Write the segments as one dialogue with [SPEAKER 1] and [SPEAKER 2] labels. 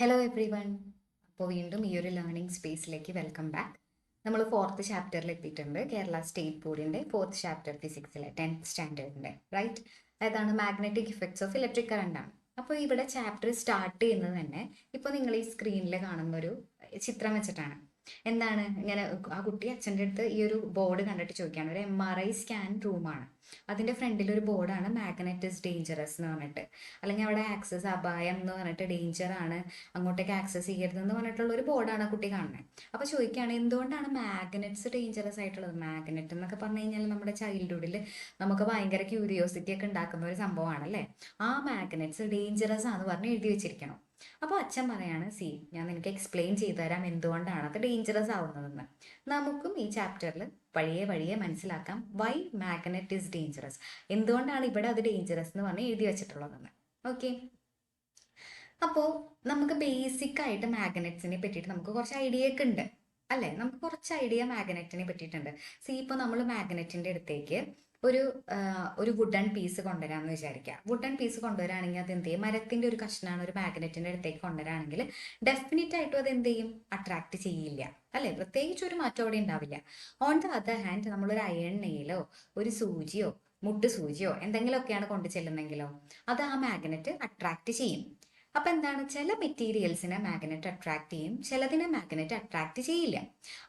[SPEAKER 1] Hello every one. അപ്പോൾ വീണ്ടും ഈ ഒരു ലേണിംഗ് സ്പേസിലേക്ക് വെൽക്കം ബാക്ക്. നമ്മൾ ഫോർത്ത് ചാപ്റ്ററിൽ എത്തിയിട്ടുണ്ട്. കേരള സ്റ്റേറ്റ് ബോർഡിൻ്റെ ഫോർത്ത് ചാപ്റ്റർ ഫിസിക്സിലെ 10th സ്റ്റാൻഡേർഡിൻ്റെ റൈറ്റ്. അതാണ് magnetic effects of electric current ആണ്. അപ്പോൾ ഇവിടെ ചാപ്റ്റർ സ്റ്റാർട്ട് ചെയ്യുന്നത് തന്നെ ഇപ്പോൾ നിങ്ങൾ ഈ സ്ക്രീനിൽ കാണുന്ന ഒരു ചിത്രം വെച്ചിട്ടാണ്. എന്താണ് ഇങ്ങനെ ആ കുട്ടി അച്ഛൻ്റെ അടുത്ത് ഈ ഒരു ബോർഡ് കണ്ടിട്ട് ചോദിക്കുകയാണ്. ഒരു MRI സ്കാൻ റൂമാണ്. അതിൻ്റെ ഫ്രണ്ടിൽ ഒരു ബോർഡാണ് മാഗ്നറ്റ് ഇസ് ഡേഞ്ചറസ് എന്ന് പറഞ്ഞിട്ട്, അല്ലെങ്കിൽ അവിടെ ആക്സസ് അപായം എന്ന് പറഞ്ഞിട്ട് ഡേഞ്ചർ ആണ്, അങ്ങോട്ടേക്ക് ആക്സസ് ചെയ്യരുതെന്ന് പറഞ്ഞിട്ടുള്ള ഒരു ബോർഡാണ് ആ കുട്ടി കാണുന്നത്. അപ്പോൾ ചോദിക്കുകയാണ് എന്തുകൊണ്ടാണ് മാഗ്നറ്റ്സ് ഡേഞ്ചറസ് ആയിട്ടുള്ളത്. മാഗ്നറ്റ് എന്നൊക്കെ പറഞ്ഞു കഴിഞ്ഞാൽ നമ്മുടെ ചൈൽഡ്ഹുഡിൽ നമുക്ക് ഭയങ്കര ക്യൂരിയോസിറ്റി ഒക്കെ ഉണ്ടാക്കുന്ന ഒരു സംഭവമാണ് അല്ലേ. ആ മാഗ്നറ്റ്സ് ഡേഞ്ചറസ് ആണെന്ന് പറഞ്ഞ് എഴുതി വെച്ചിരിക്കണം. അപ്പോൾ അച്ഛൻ പറയാണ്, ഞാൻ നിനക്ക് എക്സ്പ്ലെയിൻ ചെയ്തു തരാം എന്തുകൊണ്ടാണ് അത് ഡേഞ്ചറസ് ആവുന്നതെന്ന്. നമുക്കും ഈ ചാപ്റ്ററിൽ വഴിയെ വഴിയെ മനസ്സിലാക്കാം വൈ മാഗ്നറ്റ് ഇസ് ഡേഞ്ചറസ്, എന്തുകൊണ്ടാണ് ഇവിടെ അത് ഡേഞ്ചറസ് എന്ന് പറഞ്ഞ് എഴുതി വെച്ചിട്ടുള്ളതെന്ന്. ഓക്കെ, അപ്പോൾ നമുക്ക് ബേസിക് ആയിട്ട് മാഗ്നറ്റ്സിനെ പറ്റിയിട്ട് നമുക്ക് കുറച്ച് ഐഡിയ ഒക്കെ ഉണ്ട് അല്ലേ. നമുക്ക് കുറച്ച് ഐഡിയ മാഗ്നറ്റിനെ പറ്റിയിട്ടുണ്ട്. ഇപ്പോൾ നമ്മൾ മാഗ്നറ്റിൻ്റെ അടുത്തേക്ക് ഒരു ഒരു വുഡൻ പീസ് കൊണ്ടുവരാമെന്ന് വിചാരിക്കുക. വുഡൻ പീസ് കൊണ്ടുവരാണെങ്കിൽ അത് എന്ത് ചെയ്യും, മരത്തിൻ്റെ ഒരു കഷ്ണമാണ് ഒരു മാഗ്നറ്റിൻ്റെ അടുത്തേക്ക് കൊണ്ടുവരാണെങ്കിൽ ഡെഫിനറ്റ് ആയിട്ടും അത് എന്ത് ചെയ്യും, അട്രാക്ട് ചെയ്യില്ല അല്ലേ. പ്രത്യേകിച്ച് ഒരു മാറ്റം അവിടെ ഉണ്ടാവില്ല. ഓൺ ദ അതർ ഹാൻഡ് നമ്മളൊരു അയൺ നെയിലോ ഒരു സൂചിയോ മുട്ട് സൂചിയോ എന്തെങ്കിലുമൊക്കെയാണ് കൊണ്ടു ചെല്ലുന്നെങ്കിലോ അത് ആ മാഗ്നറ്റ് അട്രാക്ട് ചെയ്യും. അപ്പൊ എന്താണ്, ചില മെറ്റീരിയൽസിനെ മാഗ്നറ്റ് അട്രാക്ട് ചെയ്യും, ചിലതിനെ മാഗ്നറ്റ് അട്രാക്ട് ചെയ്യില്ല.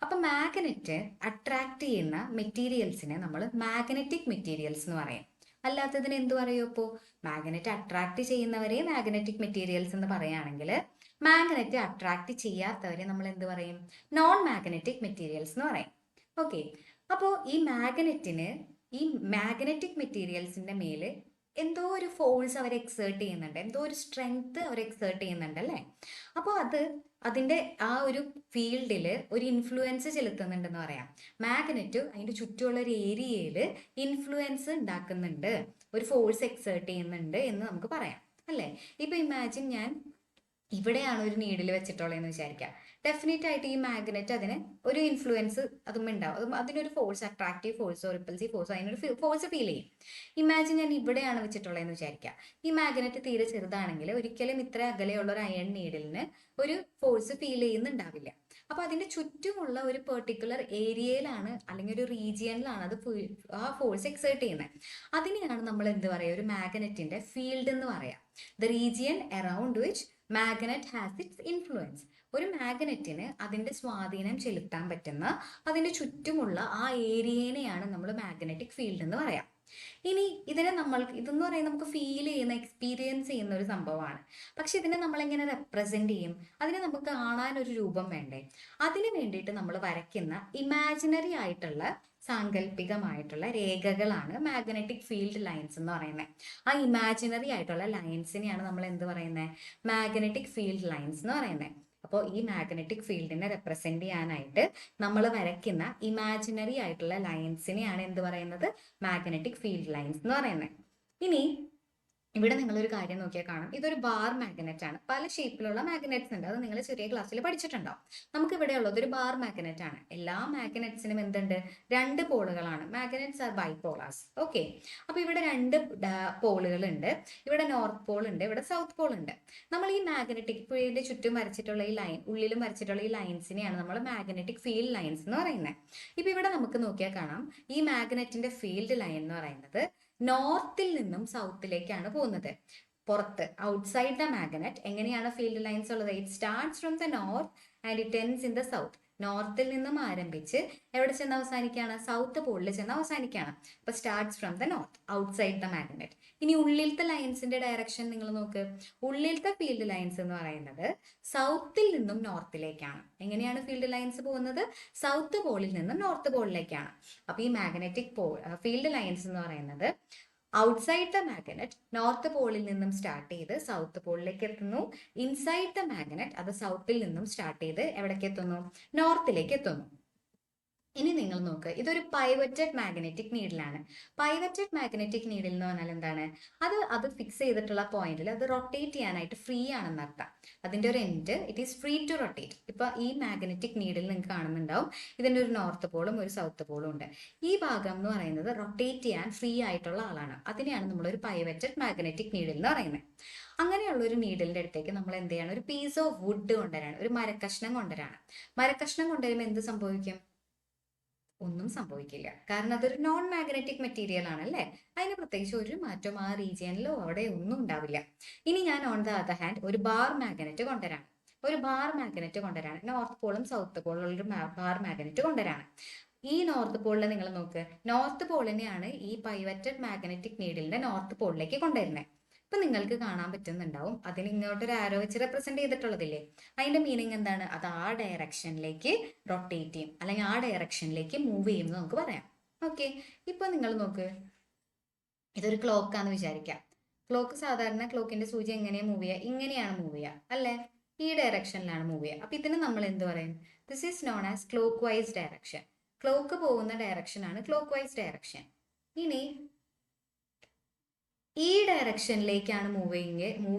[SPEAKER 1] അപ്പൊ മാഗ്നറ്റ് അട്രാക്ട് ചെയ്യുന്ന മെറ്റീരിയൽസിനെ നമ്മൾ മാഗ്നറ്റിക് മെറ്റീരിയൽസ് എന്ന് പറയും. അല്ലാത്തതിന് എന്ത് പറയും? ഇപ്പോൾ മാഗ്നറ്റ് അട്രാക്ട് ചെയ്യുന്നവരെ മാഗ്നറ്റിക് മെറ്റീരിയൽസ് എന്ന് പറയുകയാണെങ്കിൽ മാഗ്നറ്റ് അട്രാക്ട് ചെയ്യാത്തവരെ നമ്മൾ എന്ത് പറയും? നോൺ മാഗ്നറ്റിക് മെറ്റീരിയൽസ് എന്ന് പറയും. ഓക്കെ, അപ്പോൾ ഈ മാഗ്നറ്റിക് മെറ്റീരിയൽസിന്റെ മേല് എന്തോ ഒരു ഫോഴ്സ് അവർ എക്സേർട്ട് ചെയ്യുന്നുണ്ട്, എന്തോ ഒരു സ്ട്രെങ്ത് അവർ എക്സേർട്ട് ചെയ്യുന്നുണ്ട് അല്ലേ. അപ്പോൾ അതിൻ്റെ ആ ഒരു ഫീൽഡിൽ ഒരു ഇൻഫ്ലുവൻസ് ചെലുത്തുന്നുണ്ടെന്ന് പറയാം. മാഗ്നറ്റ് അതിൻ്റെ ചുറ്റുമുള്ള ഒരു ഏരിയയിൽ ഇൻഫ്ലുവൻസ് ഉണ്ടാക്കുന്നുണ്ട്, ഒരു ഫോഴ്സ് എക്സേർട്ട് ചെയ്യുന്നുണ്ട് എന്ന് നമുക്ക് പറയാം അല്ലേ. ഇപ്പൊ ഇമാജിൻ ഞാൻ ഇവിടെയാണ് ഒരു നീഡിൽ വെച്ചിട്ടുള്ളതെന്ന് വിചാരിക്കാം. ഡെഫിനറ്റ് ആയിട്ട് ഈ മാഗ്നറ്റ് അതിന് ഒരു ഇൻഫ്ലുവൻസ് അതും ഉണ്ടാവും, അതിനൊരു ഫോഴ്സ്, അട്രാക്റ്റീവ് ഫോഴ്സോ റിപ്പൽസീവ് ഫോഴ്സോ അതിനൊരു ഫോഴ്സ് ഫീൽ ചെയ്യും. ഇമാജിൻ ഞാൻ ഇവിടെയാണ് വെച്ചിട്ടുള്ളതെന്ന് വിചാരിക്കാം. ഈ മാഗ്നറ്റ് തീരെ ചെറുതാണെങ്കിൽ ഒരിക്കലും ഇത്ര അകലെയുള്ള ഒരു അയൺ നീഡിലിന് ഒരു ഫോഴ്സ് ഫീൽ ചെയ്യുന്നുണ്ടാവില്ല. അപ്പൊ അതിന്റെ ചുറ്റുമുള്ള ഒരു പെർട്ടിക്കുലർ ഏരിയയിലാണ് അല്ലെങ്കിൽ ഒരു റീജിയനിലാണ് അത് ആ ഫോഴ്സ് എക്സേർട്ട് ചെയ്യുന്നത്. അതിനെയാണ് നമ്മൾ എന്ത് പറയുക, ഒരു മാഗ്നറ്റിന്റെ ഫീൽഡ് എന്ന് പറയാം. The region around which magnet has it's influence. ഒരു മാഗ്നറ്റിന് അതിന്റെ സ്വാധീനം ചെലുത്താൻ പറ്റുന്ന അതിന്റെ ചുറ്റുമുള്ള ആ ഏരിയനെയാണ് നമ്മൾ മാഗ്നറ്റിക് ഫീൽഡ് എന്ന് പറയാം. ഇനി ഇതെന്ന് പറയുന്നത് നമുക്ക് ഫീൽ ചെയ്യുന്ന, എക്സ്പീരിയൻസ് ചെയ്യുന്ന ഒരു സംഭവമാണ്. പക്ഷെ ഇതിനെ നമ്മൾ എങ്ങനെ റെപ്രസെന്റ് ചെയ്യും? അതിനെ നമുക്ക് കാണാൻ ഒരു രൂപം വേണ്ടേ? അതിന് വേണ്ടിയിട്ട് നമ്മൾ വരയ്ക്കുന്ന ഇമാജിനറി ആയിട്ടുള്ള സാങ്കല്പികമായിട്ടുള്ള രേഖകളാണ് മാഗ്നറ്റിക് ഫീൽഡ് ലൈൻസ് എന്ന് പറയുന്നത്. ആ ഇമാജിനറി ആയിട്ടുള്ള ലൈൻസിനെയാണ് നമ്മൾ എന്ത് പറയുന്നത്? മാഗ്നറ്റിക് ഫീൽഡ് ലൈൻസ് എന്ന് പറയുന്നത്. അപ്പോൾ ഈ മാഗ്നറ്റിക് ഫീൽഡിനെ റെപ്രസെന്റ് ചെയ്യാനായിട്ട് നമ്മൾ വരയ്ക്കുന്ന ഇമാജിനറി ആയിട്ടുള്ള ലൈൻസിനെയാണ് എന്ത് പറയുന്നത്? മാഗ്നറ്റിക് ഫീൽഡ് ലൈൻസ് എന്ന് പറയുന്നത്. ഇനി ഇവിടെ നിങ്ങളൊരു കാര്യം നോക്കിയാൽ കാണും, ഇതൊരു ബാർ മാഗ്നറ്റ് ആണ്. പല ഷേപ്പിലുള്ള മാഗ്നറ്റ്സ് ഉണ്ട്, അത് നിങ്ങൾ ചെറിയ ക്ലാസ്സിൽ പഠിച്ചിട്ടുണ്ടാവും. നമുക്ക് ഇവിടെ ഉള്ളത് ഒരു ബാർ മാഗ്നറ്റ് ആണ്. എല്ലാ മാഗ്നറ്റ്സിനും എന്തുണ്ട്? രണ്ട് പോളുകളാണ്. Magnets are bipolars. ഓക്കെ, അപ്പൊ ഇവിടെ രണ്ട് പോളുകൾ ഉണ്ട്. ഇവിടെ നോർത്ത് പോൾ ഉണ്ട്, ഇവിടെ സൗത്ത് പോൾ ഉണ്ട്. നമ്മൾ ഈ മാഗ്നറ്റിക് ഫീൽഡിന്റെ ചുറ്റും വരച്ചിട്ടുള്ള ഈ ലൈൻ, ഉള്ളിലും വരച്ചിട്ടുള്ള ഈ ലൈൻസിനെയാണ് നമ്മൾ മാഗ്നറ്റിക് ഫീൽഡ് ലൈൻസ് എന്ന് പറയുന്നത്. ഇപ്പൊ ഇവിടെ നമുക്ക് നോക്കിയാൽ കാണാം, ഈ മാഗ്നറ്റിന്റെ ഫീൽഡ് ലൈൻ എന്ന് പറയുന്നത് നോർത്തിൽ നിന്നും സൗത്തിലേക്കാണ് പോകുന്നത്. പുറത്ത്, ഔട്ട്സൈഡ് ദ മാഗ്നറ്റ് എങ്ങനെയാണ് ഫീൽഡ് ലൈൻസ് ഉള്ളത്? It starts from the north and it ends in the south. നോർത്തിൽ നിന്നും ആരംഭിച്ച് എവിടെ ചെന്ന് അവസാനിക്കുകയാണ്? സൗത്ത് പോളിൽ ചെന്ന് അവസാനിക്കുകയാണ്. അപ്പൊ starts from the north, outside the magnet. ഇനി ഉള്ളിലത്തെ ലൈൻസിന്റെ ഡയറക്ഷൻ നിങ്ങൾ നോക്ക്. ഉള്ളിലത്തെ ഫീൽഡ് ലൈൻസ് എന്ന് പറയുന്നത് സൗത്തിൽ നിന്നും നോർത്തിലേക്കാണ്. എങ്ങനെയാണ് ഫീൽഡ് ലൈൻസ് പോകുന്നത്? സൗത്ത് പോളിൽ നിന്നും നോർത്ത് പോളിലേക്കാണ്. അപ്പൊ ഈ മാഗ്നറ്റിക് ഫീൽഡ് ലൈൻസ് എന്ന് പറയുന്നത് ഔട്ട്സൈഡ് ദ മാഗ്നറ്റ് നോർത്ത് പോളിൽ നിന്നും സ്റ്റാർട്ട് ചെയ്ത് സൗത്ത് പോളിലേക്ക് എത്തുന്നു. ഇൻസൈഡ് ദ മാഗ്നറ്റ് അത് സൗത്തിൽ നിന്നും സ്റ്റാർട്ട് ചെയ്ത് എവിടേക്ക് എത്തുന്നു? നോർത്തിലേക്ക് എത്തുന്നു. ഇനി നിങ്ങൾ നോക്കുക, ഇതൊരു പൈവറ്റഡ് മാഗ്നറ്റിക് നീഡിലാണ്. പൈവറ്റഡ് മാഗ്നറ്റിക് നീഡിൽ എന്ന് പറഞ്ഞാൽ എന്താണ്? അത് ഫിക്സ് ചെയ്തിട്ടുള്ള പോയിന്റിൽ അത് റൊട്ടേറ്റ് ചെയ്യാനായിട്ട് ഫ്രീ ആണെന്ന് അർത്ഥം. അതിന്റെ ഒരു end it is free to rotate. ഇപ്പൊ ഈ മാഗ്നറ്റിക് നീഡിൽ നിങ്ങൾക്ക് കാണുന്നുണ്ടാവും, ഇതിന്റെ ഒരു നോർത്ത് പോളും ഒരു സൗത്ത് പോളും ഉണ്ട്. ഈ ഭാഗം എന്ന് പറയുന്നത് റൊട്ടേറ്റ് ചെയ്യാൻ ഫ്രീ ആയിട്ടുള്ള ആളാണ്. അതിനെയാണ് നമ്മളൊരു പൈവറ്റഡ് മാഗ്നറ്റിക് നീഡിൽ എന്ന് പറയുന്നത്. അങ്ങനെയുള്ള ഒരു നീഡിലിന്റെ അടുത്തേക്ക് നമ്മൾ എന്ത് ചെയ്യണം? ഒരു പീസ് ഓഫ് വുഡ് കൊണ്ടുവരാണ്, ഒരു മരക്കഷ്ണം കൊണ്ടുവരാണ്. മരക്കഷ്ണം കൊണ്ടുവരുമ്പോൾ എന്ത് സംഭവിക്കും? ഒന്നും സംഭവിക്കില്ല. കാരണം അതൊരു നോൺ മാഗ്നറ്റിക് മെറ്റീരിയൽ ആണല്ലേ. അതിന് പ്രത്യേകിച്ച് ഒരു മാറ്റവും ആ റീജിയനിലോ അവിടെ ഒന്നും ഉണ്ടാവില്ല. ഇനി ഞാൻ ഓൺ ദ അതർ ഹാൻഡ് ഒരു ബാർ മാഗ്നറ്റ് കൊണ്ടുവരാണ്. നോർത്ത് പോളും സൗത്ത് പോളും ഒരു ബാർ മാഗ്നറ്റ് കൊണ്ടുവരാണ്. ഈ നോർത്ത് പോളിൽ നിങ്ങൾ നോക്ക്, നോർത്ത് പോളിനെയാണ് ഈ പൈവറ്റഡ് മാഗ്നറ്റിക് നീഡിലിന്റെ നോർത്ത് പോളിലേക്ക് കൊണ്ടുവരുന്നത്. ഇപ്പൊ നിങ്ങൾക്ക് കാണാൻ പറ്റുന്നുണ്ടാവും, അതിന് ഇങ്ങോട്ടൊരു ആരോ വെച്ച് റെപ്രസെന്റ് ചെയ്തിട്ടുള്ളതില്ലേ? അതിന്റെ മീനിങ് എന്താണ്? അത് ആ ഡയറക്ഷനിലേക്ക് റൊട്ടേറ്റ് ചെയ്യും, അല്ലെങ്കിൽ ആ ഡയറക്ഷനിലേക്ക് മൂവ് ചെയ്യും എന്ന് നമുക്ക് പറയാം. ഓക്കെ, ഇപ്പൊ നിങ്ങൾ നോക്ക്, ഇതൊരു ക്ലോക്കാന്ന് വിചാരിക്കാം. ക്ലോക്ക് സാധാരണ ക്ലോക്കിന്റെ സൂചി എങ്ങനെയാ മൂവ് ചെയ്യുക? ഇങ്ങനെയാണ് മൂവ് ചെയ്യുക അല്ലേ? ഈ ഡയറക്ഷനിലാണ് മൂവ് ചെയ്യുക. അപ്പൊ ഇതിന് നമ്മൾ എന്ത് പറയും? This is known as clock vice direction. Clock പോകുന്ന ഡയറക്ഷൻ ആണ് ക്ലോക്ക് വൈസ് ഡയറക്ഷൻ. ഇനി ഈ ഡയറക്ഷനിലേക്കാണ് മൂവ്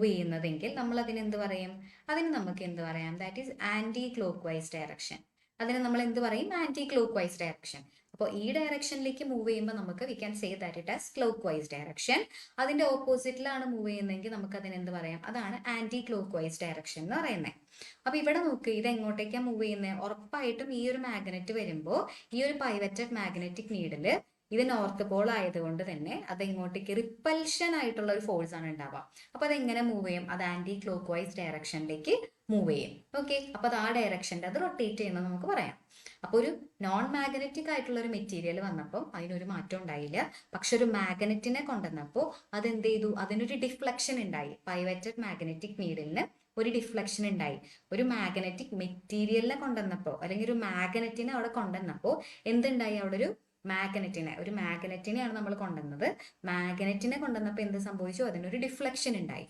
[SPEAKER 1] ചെയ്യുന്നതെങ്കിൽ നമ്മൾ അതിന് എന്ത് പറയും? അതിന് നമുക്ക് എന്ത് പറയാം? That is anti clock vice direction. അതിന് നമ്മൾ എന്ത് പറയും? Anti clock vice direction. അപ്പോൾ ഈ ഡയറക്ഷനിലേക്ക് മൂവ് ചെയ്യുമ്പോൾ നമുക്ക് we can say that it as clock vice direction. അതിന്റെ ഓപ്പോസിറ്റിലാണ് മൂവ് ചെയ്യുന്നതെങ്കിൽ നമുക്ക് അതിന് എന്ത് പറയാം? അതാണ് ആന്റി ക്ലോക്ക് വൈസ് ഡയറക്ഷൻ എന്ന് പറയുന്നത്. അപ്പൊ ഇവിടെ നോക്ക്, ഇത് എങ്ങോട്ടേക്കാണ് മൂവ് ചെയ്യുന്നത്? ഉറപ്പായിട്ടും ഈ ഒരു മാഗ്നറ്റ് വരുമ്പോൾ ഈ ഒരു പൈവറ്റഡ് മാഗ്നറ്റിക് നീഡില് ഇത് നോർത്ത് പോൾ ആയതുകൊണ്ട് തന്നെ അത് ഇങ്ങോട്ടേക്ക് റിപ്പൽഷൻ ആയിട്ടുള്ള ഒരു ഫോഴ്സ് ആണ് ഉണ്ടാവുക. അപ്പൊ അത് എങ്ങനെ മൂവ് ചെയ്യും? അത് ആന്റി ക്ലോക്ക് വൈസ് ഡയറക്ഷനിലേക്ക് മൂവ് ചെയ്യും. ഓക്കെ, അപ്പൊ അത് ആ ഡയറക്ഷനിൽ അത് റൊട്ടേറ്റ് ചെയ്യുന്നത് നമുക്ക് പറയാം. അപ്പൊ ഒരു നോൺ മാഗ്നറ്റിക് ആയിട്ടുള്ള ഒരു മെറ്റീരിയൽ വന്നപ്പോൾ അതിനൊരു മാറ്റം ഉണ്ടായില്ല. പക്ഷെ ഒരു മാഗ്നറ്റിനെ കൊണ്ടുവന്നപ്പോൾ അത് എന്ത് ചെയ്തു? അതിനൊരു ഡിഫ്ലക്ഷൻ ഉണ്ടായി. പൈവറ്റഡ് മാഗ്നറ്റിക് നീഡിലിന് ഒരു ഡിഫ്ലക്ഷൻ ഉണ്ടായി. ഒരു മാഗ്നറ്റിക് മെറ്റീരിയലിനെ കൊണ്ടുവന്നപ്പോൾ, അല്ലെങ്കിൽ ഒരു മാഗ്നറ്റിനെ അവിടെ കൊണ്ടുവന്നപ്പോൾ എന്തുണ്ടായി? അവിടെ ഒരു മാഗ്നറ്റിനെയാണ് നമ്മൾ കൊണ്ടുവന്നത്. മാഗ്നറ്റിനെ കൊണ്ടുവന്നപ്പോൾ എന്ത് സംഭവിച്ചു? അതിനൊരു ഡിഫ്ലക്ഷൻ ഉണ്ടായി.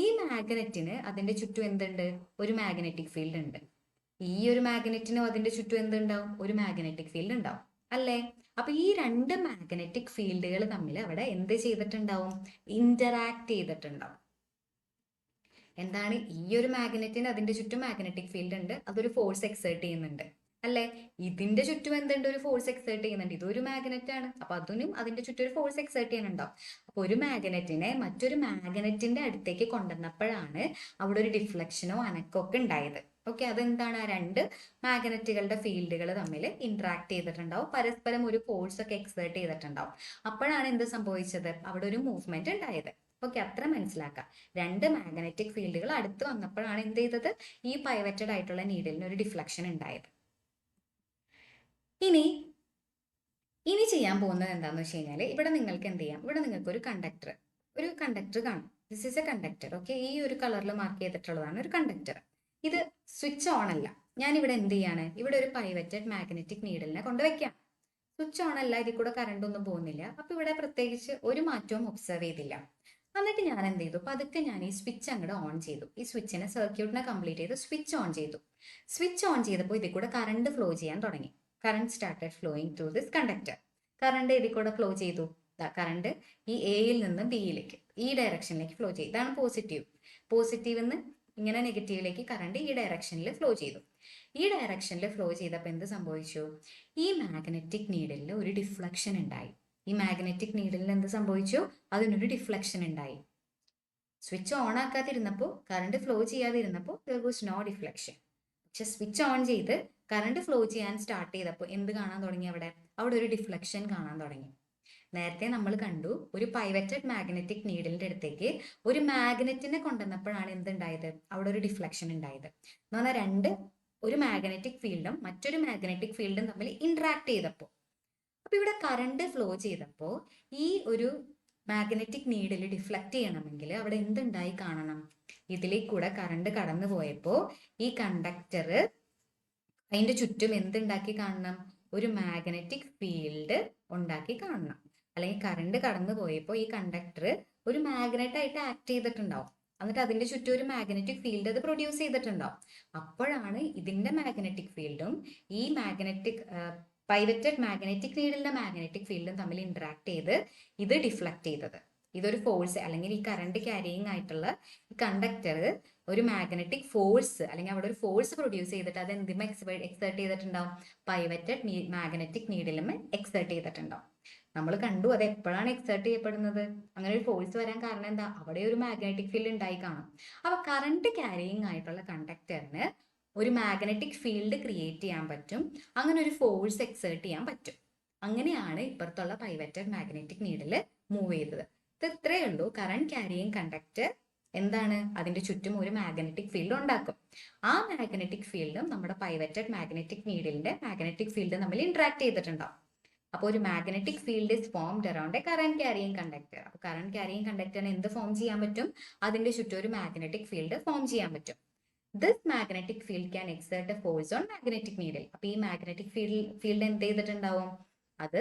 [SPEAKER 1] ഈ മാഗ്നറ്റിന് അതിന്റെ ചുറ്റും എന്തുണ്ട്? ഒരു മാഗ്നറ്റിക് ഫീൽഡ് ഉണ്ട്. ഈ ഒരു മാഗ്നറ്റിനും അതിന്റെ ചുറ്റും എന്തുണ്ടാവും? ഒരു മാഗ്നറ്റിക് ഫീൽഡ് ഉണ്ടാവും അല്ലേ? അപ്പൊ ഈ രണ്ട് മാഗ്നറ്റിക് ഫീൽഡുകൾ തമ്മിൽ അവിടെ എന്ത് ചെയ്തിട്ടുണ്ടാവും? ഇന്ററാക്ട് ചെയ്തിട്ടുണ്ടാവും. എന്താണ്? ഈ ഒരു മാഗ്നറ്റിന് അതിന്റെ ചുറ്റും മാഗ്നറ്റിക് ഫീൽഡ് ഉണ്ട്, അതൊരു ഫോഴ്സ് എക്സേർട്ട് ചെയ്യുന്നുണ്ട് അല്ലെ? ഇതിന്റെ ചുറ്റും എന്തുണ്ട്? ഒരു ഫോഴ്സ് എക്സേർട്ട് ചെയ്യുന്നുണ്ട്. ഇതൊരു മാഗ്നറ്റ് ആണ്, അപ്പൊ അതിനും അതിന്റെ ചുറ്റും ഒരു ഫോഴ്സ് എക്സേർട്ട് ചെയ്യാനുണ്ടാവും. അപ്പൊ ഒരു മാഗ്നറ്റിനെ മറ്റൊരു മാഗ്നറ്റിന്റെ അടുത്തേക്ക് കൊണ്ടുവന്നപ്പോഴാണ് അവിടെ ഒരു ഡിഫ്ലക്ഷനോ അനക്കോ ഒക്കെ ഉണ്ടായത്. ഓക്കെ, അതെന്താണ്? ആ രണ്ട് മാഗ്നറ്റുകളുടെ ഫീൽഡുകൾ തമ്മിൽ ഇന്ററാക്ട് ചെയ്തിട്ടുണ്ടാവും, പരസ്പരം ഒരു ഫോഴ്സ് ഒക്കെ എക്സേർട്ട് ചെയ്തിട്ടുണ്ടാവും. അപ്പോഴാണ് എന്ത് സംഭവിച്ചത്? അവിടെ ഒരു മൂവ്മെന്റ് ഉണ്ടായത്. ഓക്കെ, അത്ര മനസ്സിലാക്കാം. രണ്ട് മാഗ്നറ്റിക് ഫീൽഡുകൾ അടുത്ത് വന്നപ്പോഴാണ് എന്ത് ചെയ്തത്? ഈ പൈവറ്റഡ് ആയിട്ടുള്ള നീഡിലിന് ഒരു ഡിഫ്ലക്ഷൻ ഉണ്ടായത്. ഇനി ചെയ്യാൻ പോകുന്നത് എന്താണെന്ന് വെച്ച് കഴിഞ്ഞാൽ, ഇവിടെ നിങ്ങൾക്ക് എന്ത് ചെയ്യാം? ഇവിടെ നിങ്ങൾക്ക് ഒരു കണ്ടക്ടർ കാണും. This is A conductor. Okay, ഈ ഒരു കളറിൽ മാർക്ക് ചെയ്തിട്ടുള്ളതാണ് ഒരു കണ്ടക്ടർ. ഇത് സ്വിച്ച് ഓൺ അല്ല. ഞാൻ ഇവിടെ എന്ത് ചെയ്യാണ്? ഇവിടെ ഒരു പൈവറ്റഡ് മാഗ്നറ്റിക് നീഡിലിനെ കൊണ്ടുവയ്ക്കാം. സ്വിച്ച് ഓൺ അല്ല, ഇതിൽ കൂടെ കറണ്ട് ഒന്നും പോകുന്നില്ല. അപ്പൊ ഇവിടെ പ്രത്യേകിച്ച് ഒരു മാറ്റവും ഒബ്സർവ് ചെയ്തില്ല. എന്നിട്ട് ഞാൻ എന്ത് ചെയ്തു? പതുക്കെ ഞാൻ ഈ സ്വിച്ച് അങ്ങോട്ട് ഓൺ ചെയ്തു. ഈ സ്വിച്ചിനെ സർക്യൂട്ടിനെ കംപ്ലീറ്റ് ചെയ്ത് സ്വിച്ച് ഓൺ ചെയ്തു. സ്വിച്ച് ഓൺ ചെയ്തപ്പോൾ ഇതിൽ കൂടെ കറണ്ട് ഫ്ലോ ചെയ്യാൻ തുടങ്ങി. Current started flowing through this conductor. Current ഇതിൽ കൂടെ ഫ്ലോ ചെയ്തു. കറണ്ട് ഈ എയിൽ നിന്ന് ബിയിലേക്ക്, ഈ ഡയറക്ഷനിലേക്ക് ഫ്ലോ ചെയ്തു. ഇതാണ് പോസിറ്റീവ് നിന്ന് ഇങ്ങനെ നെഗറ്റീവിലേക്ക് കറണ്ട് ഈ ഡയറക്ഷനിൽ ഫ്ലോ ചെയ്തു. ഈ ഡയറക്ഷനിൽ ഫ്ലോ ചെയ്തപ്പോൾ എന്ത് സംഭവിച്ചു? ഈ മാഗ്നറ്റിക് നീഡിലിൽ ഒരു ഡിഫ്ലക്ഷൻ ഉണ്ടായി. ഈ മാഗ്നറ്റിക് നീഡിലിന് എന്ത് സംഭവിച്ചു? അതിനൊരു ഡിഫ്ലക്ഷൻ ഉണ്ടായി. സ്വിച്ച് ഓൺ ആക്കാതിരുന്നപ്പോൾ, കറണ്ട് ഫ്ലോ ചെയ്യാതിരുന്നപ്പോൾ there was no deflection. പക്ഷെ സ്വിച്ച് ഓൺ ചെയ്ത് കറണ്ട് ഫ്ലോ ചെയ്യാൻ സ്റ്റാർട്ട് ചെയ്തപ്പോൾ എന്ത് കാണാൻ തുടങ്ങി? അവിടെ ഒരു ഡിഫ്ലക്ഷൻ കാണാൻ തുടങ്ങി. നേരത്തെ നമ്മൾ കണ്ടു, ഒരു പൈവറ്റഡ് മാഗ്നറ്റിക് നീഡിലിന്റെ അടുത്തേക്ക് ഒരു മാഗ്നറ്റിനെ കൊണ്ടുവന്നപ്പോഴാണ് എന്തുണ്ടായത്? അവിടെ ഒരു ഡിഫ്ലക്ഷൻ ഉണ്ടായത്. എന്ന് പറഞ്ഞാൽ ഒരു മാഗ്നറ്റിക് ഫീൽഡും മറ്റൊരു മാഗ്നറ്റിക് ഫീൽഡും തമ്മിൽ ഇന്ററാക്ട് ചെയ്തപ്പോൾ, അപ്പൊ ഇവിടെ കറണ്ട് ഫ്ലോ ചെയ്തപ്പോൾ ഈ ഒരു മാഗ്നറ്റിക് നീഡിൽ ഡിഫ്ലക്ട് ചെയ്യണമെങ്കിൽ അവിടെ എന്തുണ്ടായി കാണണം? ഇതിലേക്ക് കൂടെ കറണ്ട് കടന്നു പോയപ്പോൾ ഈ കണ്ടക്ടർ അതിന്റെ ചുറ്റും എന്തുണ്ടാക്കി കാണണം? ഒരു മാഗ്നറ്റിക് ഫീൽഡ് ഉണ്ടാക്കി കാണണം. അല്ലെങ്കിൽ കറണ്ട് കടന്നു പോയപ്പോൾ ഈ കണ്ടക്ടർ ഒരു മാഗ്നറ്റ് ആയിട്ട് ആക്ട് ചെയ്തിട്ടുണ്ടാവും. എന്നിട്ട് അതിന്റെ ചുറ്റും ഒരു മാഗ്നറ്റിക് ഫീൽഡ് അത് പ്രൊഡ്യൂസ് ചെയ്തിട്ടുണ്ടാവും. അപ്പോഴാണ് ഇതിന്റെ മാഗ്നറ്റിക് ഫീൽഡും ഈ മാഗ്നറ്റിക് പൈവറ്റഡ് മാഗ്നറ്റിക് നീഡിലിന്റെ മാഗ്നറ്റിക് ഫീൽഡും തമ്മിൽ ഇന്ററാക്ട് ചെയ്ത് ഇത് ഡിഫ്ലക്ട് ചെയ്തത്. ഇതൊരു ഫോഴ്സ് അല്ലെങ്കിൽ ഈ കറണ്ട് ക്യാരിയിങ് ആയിട്ടുള്ള കണ്ടക്ടർ ഒരു മാഗ്നറ്റിക് ഫോഴ്സ് അല്ലെങ്കിൽ അവിടെ ഒരു ഫോഴ്സ് പ്രൊഡ്യൂസ് ചെയ്തിട്ട് അത് എന്തിമ എക്സേർട്ട് ചെയ്തിട്ടുണ്ടാവും? പൈവറ്റഡ് മാഗ്നറ്റിക് നീഡിലും എക്സേർട്ട് ചെയ്തിട്ടുണ്ടാവും. നമ്മൾ കണ്ടു അത് എപ്പോഴാണ് എക്സേർട്ട് ചെയ്യപ്പെടുന്നത്. അങ്ങനെ ഒരു ഫോഴ്സ് വരാൻ കാരണം എന്താ? അവിടെ ഒരു മാഗ്നറ്റിക് ഫീൽഡ് ഉണ്ടായി കാണും. അപ്പൊ കറണ്ട് ക്യാരിയിങ് ആയിട്ടുള്ള കണ്ടക്ടറിന് ഒരു മാഗ്നറ്റിക് ഫീൽഡ് ക്രിയേറ്റ് ചെയ്യാൻ പറ്റും, അങ്ങനെ ഒരു ഫോഴ്സ് എക്സേർട്ട് ചെയ്യാൻ പറ്റും. അങ്ങനെയാണ് ഇപ്പുറത്തുള്ള പൈവറ്റഡ് മാഗ്നറ്റിക് നീഡിൽ മൂവ് ചെയ്തത്. ഇത് ഇത്രയേ ഉള്ളൂ. കറണ്ട് ക്യാരിയിങ് കണ്ടക്ടർ എന്താണ്? അതിന്റെ ചുറ്റും ഒരു മാഗ്നറ്റിക് ഫീൽഡ് ഉണ്ടാക്കും. ആ മാഗ്നറ്റിക് ഫീൽഡും നമ്മുടെ പൈവറ്റഡ് മാഗ്നറ്റിക് നീഡിലിന്റെ മാഗ്നറ്റിക് ഫീൽഡ് തമ്മിൽ ഇന്ററാക്ട് ചെയ്തിട്ടുണ്ടാവും. അപ്പോൾ ഒരു magnetic field is formed around A current carrying conductor. അപ്പോൾ കറന്റ് ക്യാരിയിങ് കണ്ടക്ടറിന് എന്ത് ഫോം ചെയ്യാൻ പറ്റും? അതിന്റെ ചുറ്റും ഒരു മാഗ്നറ്റിക് ഫീൽഡ് ഫോം ചെയ്യാൻ പറ്റും. This magnetic field can exert A force on magnetic needle. അപ്പൊ ഈ മാഗ്നറ്റിക് ഫീൽഡ് എന്ത് ചെയ്തിട്ടുണ്ടാവും? അത്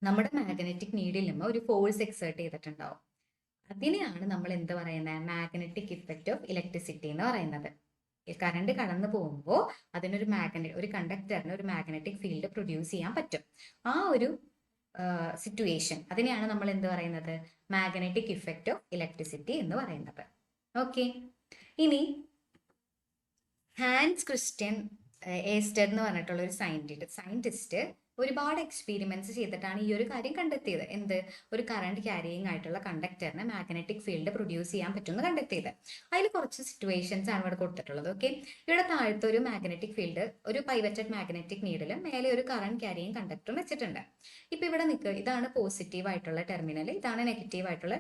[SPEAKER 1] നമ്മുടെ മാഗ്നറ്റിക് നീഡിലും ഒരു ഫോഴ്സ് എക്സേർട്ട് ചെയ്തിട്ടുണ്ടാവും. അതിനെയാണ് നമ്മൾ എന്ത് പറയുന്നത്? മാഗ്നറ്റിക് ഇഫക്റ്റ് ഓഫ് ഇലക്ട്രിസിറ്റി എന്ന് പറയുന്നത്. കറണ്ട് കടന്നു പോകുമ്പോൾ അതിനൊരു ഒരു കണ്ടക്ടറിന് ഒരു മാഗ്നറ്റിക് ഫീൽഡ് പ്രൊഡ്യൂസ് ചെയ്യാൻ പറ്റും. ആ ഒരു സിറ്റുവേഷൻ അതിനെയാണ് നമ്മൾ എന്ത് പറയുന്നത്? മാഗ്നറ്റിക് ഇഫക്റ്റ് ഓഫ് ഇലക്ട്രിസിറ്റി എന്ന് പറയുന്നത്. ഓക്കെ, ഇനി ഹാൻസ് ക്രിസ്റ്റ്യൻ ഏസ്റ്റർ എന്ന് പറഞ്ഞിട്ടുള്ള ഒരു സയന്റിസ്റ്റ് ഒരുപാട് എക്സ്പീരിമെന്റ്സ് ചെയ്തിട്ടാണ് ഈ ഒരു കാര്യം കണ്ടെത്തിയത്. എന്ത്? ഒരു കറണ്ട് ക്യാരിയിങ് ആയിട്ടുള്ള കണ്ടക്ടറിന് മാഗ്നറ്റിക് ഫീൽഡ് പ്രൊഡ്യൂസ് ചെയ്യാൻ പറ്റുമെന്ന് കണ്ടെത്തിയത്. അതിൽ കുറച്ച് സിറ്റുവേഷൻസ് ആണ് ഇവിടെ കൊടുത്തിട്ടുള്ളത്. ഓക്കെ, ഇവിടെ താഴത്തെ ഒരു മാഗ്നറ്റിക് ഫീൽഡ്, ഒരു പൈവറ്റഡ് മാഗ്നറ്റിക് നീഡിലും മേലെ ഒരു കറണ്ട് ക്യാരിയിങ് കണ്ടക്ടറും വെച്ചിട്ടുണ്ട്. ഇപ്പൊ ഇവിടെ നിൽക്കുക, ഇതാണ് പോസിറ്റീവ് ആയിട്ടുള്ള ടെർമിനൽ, ഇതാണ് നെഗറ്റീവ് ആയിട്ടുള്ള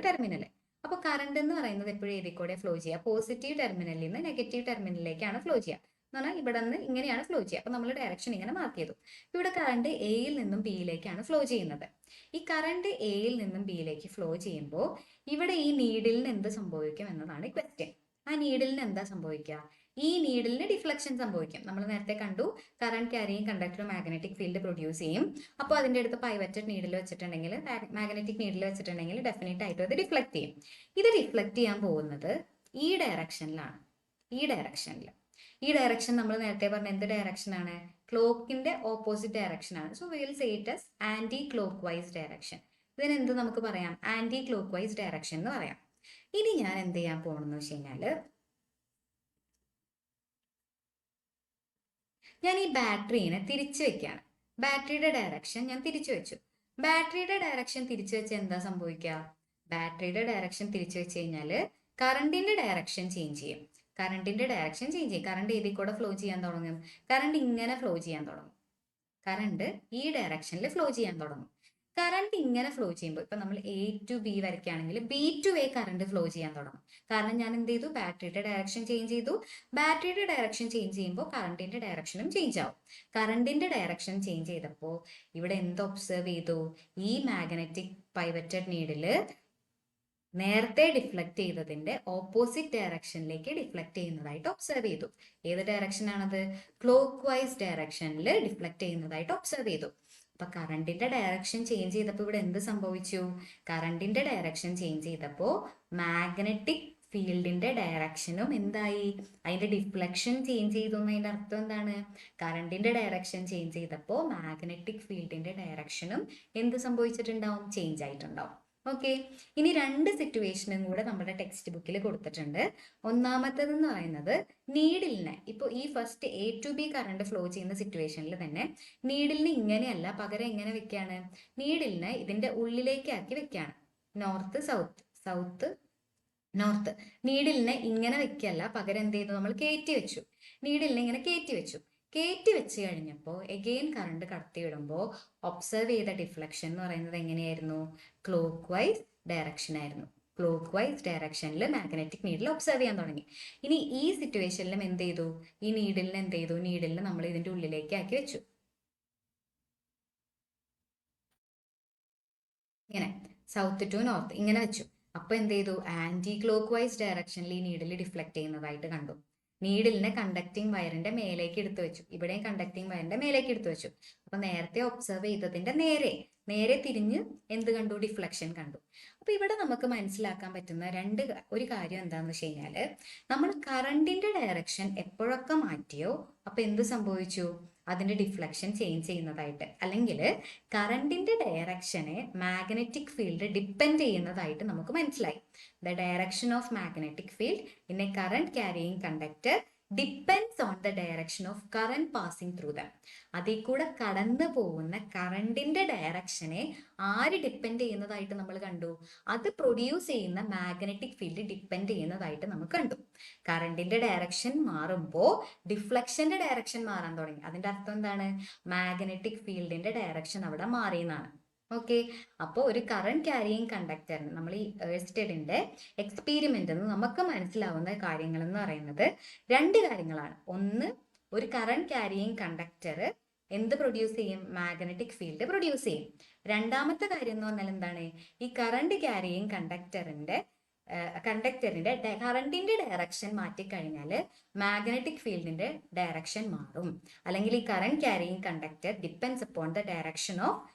[SPEAKER 1] ടെർമിനൽ. അപ്പൊ കറണ്ട് എന്ന് പറയുന്നത് എപ്പോഴും ഏതിൽ കൂടെ ഫ്ലോ ചെയ്യുക? പോസിറ്റീവ് ടെർമിനലിൽ നിന്ന് നെഗറ്റീവ് ടെർമിനലിലേക്കാണ് ഫ്ലോ ചെയ്യുക. എന്ന് പറഞ്ഞാൽ ഇവിടെ നിന്ന് ഇങ്ങനെയാണ് ഫ്ലോ ചെയ്യുക. അപ്പൊ നമ്മൾ ഡയറക്ഷൻ ഇങ്ങനെ മാർക്ക് ചെയ്തു. ഇവിടെ കറണ്ട് എയിൽ നിന്നും ബിയിലേക്കാണ് ഫ്ലോ ചെയ്യുന്നത്. ഈ കറണ്ട് എയിൽ നിന്നും ബിയിലേക്ക് ഫ്ലോ ചെയ്യുമ്പോൾ ഇവിടെ ഈ നീഡിലിന് എന്ത് സംഭവിക്കും എന്നതാണ് ക്വസ്റ്റ്യൻ. ആ നീഡിലിന് എന്താ സംഭവിക്കുക? ഈ നീഡിലിന് ഡിഫ്ലക്ഷൻ സംഭവിക്കും. നമ്മൾ നേരത്തെ കണ്ടു, current carrying conductor magnetic field produce ചെയ്യും. അപ്പോൾ അതിൻ്റെ അടുത്ത് പൈവറ്റഡ് നീഡിൽ വെച്ചിട്ടുണ്ടെങ്കിൽ, മാഗ്നറ്റിക് നീഡിൽ വെച്ചിട്ടുണ്ടെങ്കിൽ ഡെഫിനറ്റ് ആയിട്ട് അത് ഡിഫ്ലക്ട് ചെയ്യും. ഇത് ഡിഫ്ലക്ട് ചെയ്യാൻ പോകുന്നത് ഈ ഡയറക്ഷനിലാണ്. ഈ ഡയറക്ഷൻ നമ്മൾ നേരത്തെ പറഞ്ഞ എന്ത് ഡയറക്ഷൻ ആണ്? ക്ലോക്കിന്റെ ഓപ്പോസിറ്റ് ഡയറക്ഷൻ ആണ്. So will say it as anti clock vice direction. ഇതിന് എന്ത് നമുക്ക് പറയാം? ആന്റി ക്ലോക്ക് വൈസ് ഡയറക്ഷൻ എന്ന് പറയാം. ഇനി ഞാൻ എന്ത് ചെയ്യാൻ പോകണമെന്ന് വെച്ച് കഴിഞ്ഞാല്, ഞാൻ ഈ ബാറ്ററീനെ തിരിച്ചു വെക്കുകയാണ്. ബാറ്ററിയുടെ ഡയറക്ഷൻ ഞാൻ തിരിച്ചു വെച്ചു. ബാറ്ററിയുടെ ഡയറക്ഷൻ തിരിച്ചു വെച്ച് എന്താ സംഭവിക്കുക? ബാറ്ററിയുടെ ഡയറക്ഷൻ തിരിച്ചു വെച്ച് കഴിഞ്ഞാൽ കറണ്ടിന്റെ ഡയറക്ഷൻ ചേഞ്ച് ചെയ്യും. കറണ്ട് ഏതിൽ കൂടെ ഫ്ലോ ചെയ്യാൻ തുടങ്ങും? കറണ്ട് ഇങ്ങനെ ഫ്ലോ ചെയ്യാൻ തുടങ്ങും. കറണ്ട് ഈ ഡയറക്ഷനിൽ ഫ്ലോ ചെയ്യാൻ തുടങ്ങും. കറണ്ട് ഇങ്ങനെ ഫ്ലോ ചെയ്യുമ്പോൾ, ഇപ്പൊ നമ്മൾ എ ടു ബി വരയ്ക്കുകയാണെങ്കിൽ B to A current flow ചെയ്യാൻ തുടങ്ങും. കാരണം ഞാൻ എന്ത് ചെയ്തു? ബാറ്ററിയുടെ ഡയറക്ഷൻ ചേഞ്ച് ചെയ്തു. ബാറ്ററിയുടെ ഡയറക്ഷൻ ചേഞ്ച് ചെയ്യുമ്പോൾ കറണ്ടിന്റെ ഡയറക്ഷനും ചേഞ്ച് ആവും. കറണ്ടിന്റെ ഡയറക്ഷൻ ചേഞ്ച് ചെയ്തപ്പോൾ ഇവിടെ എന്ത് ഒബ്സർവ് ചെയ്തു? ഈ മാഗ്നറ്റിക് പൈവറ്റഡ് നീഡില് നേരത്തെ ഡിഫ്ലക്ട് ചെയ്തതിന്റെ ഓപ്പോസിറ്റ് ഡയറക്ഷനിലേക്ക് ഡിഫ്ലക്ട് ചെയ്യുന്നതായിട്ട് ഒബ്സർവ് ചെയ്തു. ഏത് ഡയറക്ഷനാണത്? ക്ലോക്ക് വൈസ് ഡയറക്ഷനിൽ ഡിഫ്ലക്ട് ചെയ്യുന്നതായിട്ട് ഒബ്സർവ് ചെയ്തു. അപ്പൊ കറണ്ടിന്റെ ഡയറക്ഷൻ ചേഞ്ച് ചെയ്തപ്പോൾ ഇവിടെ എന്ത് സംഭവിച്ചു? കറണ്ടിന്റെ ഡയറക്ഷൻ ചേഞ്ച് ചെയ്തപ്പോൾ മാഗ്നറ്റിക് ഫീൽഡിന്റെ ഡയറക്ഷനും എന്തായി? അതിന്റെ ഡിഫ്ലക്ഷൻ ചേഞ്ച് ചെയ്തു എന്നതിന്റെ അർത്ഥം എന്താണ്? കറണ്ടിന്റെ ഡയറക്ഷൻ ചേഞ്ച് ചെയ്തപ്പോൾ മാഗ്നറ്റിക് ഫീൽഡിന്റെ ഡയറക്ഷനും എന്ത് സംഭവിച്ചിട്ടുണ്ടാവും? ചേഞ്ച് ആയിട്ടുണ്ടാവും. ഓക്കെ, ഇനി രണ്ട് സിറ്റുവേഷനും കൂടെ നമ്മുടെ ടെക്സ്റ്റ് ബുക്കിൽ കൊടുത്തിട്ടുണ്ട്. ഒന്നാമത്തേത് എന്ന് പറയുന്നത്, നീഡിലിനെ ഇപ്പോൾ ഈ first A to B current flow ചെയ്യുന്ന സിറ്റുവേഷനിൽ തന്നെ നീഡിലിന് ഇങ്ങനെയല്ല, പകരം എങ്ങനെ വെക്കുകയാണ്? നീഡിലിനെ ഇതിന്റെ ഉള്ളിലേക്കാക്കി വെക്കുകയാണ്. South north. നീഡിലിനെ ഇങ്ങനെ വെക്കല്ല, പകരം എന്ത് ചെയ്തു? നമ്മൾ കയറ്റി വെച്ചു. നീഡിലിനെ ഇങ്ങനെ കയറ്റി വെച്ച് കഴിഞ്ഞപ്പോൾ എഗെയിൻ കറണ്ട് കടത്തി വിടുമ്പോൾ ഒബ്സർവ് ചെയ്ത ഡിഫ്ലക്ഷൻ എന്ന് പറയുന്നത് എങ്ങനെയായിരുന്നു? ക്ലോക്ക് വൈസ് ഡയറക്ഷൻ ആയിരുന്നു. ക്ലോക്ക് വൈസ് ഡയറക്ഷനിൽ മാഗ്നറ്റിക് നീഡിൽ ഒബ്സർവ് ചെയ്യാൻ തുടങ്ങി. ഇനി ഈ സിറ്റുവേഷനിലും എന്ത് ചെയ്തു? ഈ നീഡിലിനെ എന്ത് ചെയ്തു? നീഡിലിനെ നമ്മൾ ഇതിന്റെ ഉള്ളിലേക്ക് ആക്കി വെച്ചു. ഇങ്ങനെ സൗത്ത് ടു നോർത്ത് ഇങ്ങനെ വെച്ചു. അപ്പൊ എന്ത് ചെയ്തു? ആന്റി ക്ലോക്ക് വൈസ് ഡയറക്ഷനിൽ ഈ നീഡിൽ ഡിഫ്ലക്ട് ചെയ്യുന്നതായിട്ട് കണ്ടു. നീഡിലിനെ കണ്ടക്ടിങ് വയറിന്റെ മേലേക്ക് എടുത്തു വെച്ചു. ഇവിടെയും കണ്ടക്ടിങ് വയറിന്റെ മേലേക്ക് എടുത്തു വെച്ചു. അപ്പൊ നേരത്തെ ഒബ്സർവ് ചെയ്തതിന്റെ നേരെ നേരെ തിരിഞ്ഞ് എന്ത് കണ്ടു? ഡിഫ്ലക്ഷൻ കണ്ടു. അപ്പൊ ഇവിടെ നമുക്ക് മനസ്സിലാക്കാൻ പറ്റുന്ന ഒരു കാര്യം എന്താണെന്ന് വെച്ച് കഴിഞ്ഞാല്, നമ്മൾ കറണ്ടിന്റെ ഡയറക്ഷൻ എപ്പോഴൊക്കെ മാറ്റിയോ അപ്പൊ എന്ത് സംഭവിച്ചു? അതിന്റെ ഡിഫ്ലക്ഷൻ ചേഞ്ച് ചെയ്യുന്നതായിട്ട്, അല്ലെങ്കിൽ കറണ്ടിന്റെ ഡയറക്ഷനെ മാഗ്നറ്റിക് ഫീൽഡ് ഡിപ്പെൻഡ് ചെയ്യുന്നതായിട്ട് നമുക്ക് മനസ്സിലായി. The direction of magnetic field in A current carrying conductor depends on the direction of current passing through them. അതിൽ കൂടെ കടന്നു പോകുന്ന കറണ്ടിന്റെ ഡയറക്ഷനെ ആര് ഡിപ്പെൻഡ് ചെയ്യുന്നതായിട്ട് നമ്മൾ കണ്ടു? അത് പ്രൊഡ്യൂസ് ചെയ്യുന്ന മാഗ്നറ്റിക് ഫീൽഡ് ഡിപ്പെൻഡ് ചെയ്യുന്നതായിട്ട് നമുക്ക് കണ്ടു. കറണ്ടിന്റെ ഡയറക്ഷൻ മാറുമ്പോൾ ഡിഫ്ലക്ഷന്റെ ഡയറക്ഷൻ മാറാൻ തുടങ്ങി. അതിന്റെ അർത്ഥം എന്താണ്? മാഗ്നറ്റിക് ഫീൽഡിന്റെ ഡയറക്ഷൻ അവിടെ മാറിയെന്നാണ്. ഓക്കെ, അപ്പോൾ ഒരു കറണ്ട് ക്യാരിയിങ് കണ്ടക്ടറിന് നമ്മൾ ഈ ഏഴ്സ്റ്റഡിന്റെ എക്സ്പീരിമെന്റ് നമുക്ക് മനസ്സിലാവുന്ന കാര്യങ്ങൾ എന്ന് പറയുന്നത് രണ്ട് കാര്യങ്ങളാണ്. ഒന്ന്, ഒരു കറണ്ട് ക്യാരിയിങ് കണ്ടക്ടർ എന്ത് പ്രൊഡ്യൂസ് ചെയ്യും? മാഗ്നറ്റിക് ഫീൽഡ് പ്രൊഡ്യൂസ് ചെയ്യും. രണ്ടാമത്തെ കാര്യം എന്ന് പറഞ്ഞാൽ എന്താണ്? ഈ കറണ്ട് ക്യാരിയിങ് കണ്ടക്ടറിന്റെ കറണ്ടിന്റെ ഡയറക്ഷൻ മാറ്റിക്കഴിഞ്ഞാൽ മാഗ്നറ്റിക് ഫീൽഡിന്റെ ഡയറക്ഷൻ മാറും. അല്ലെങ്കിൽ ഈ current carrying conductor depends upon the direction of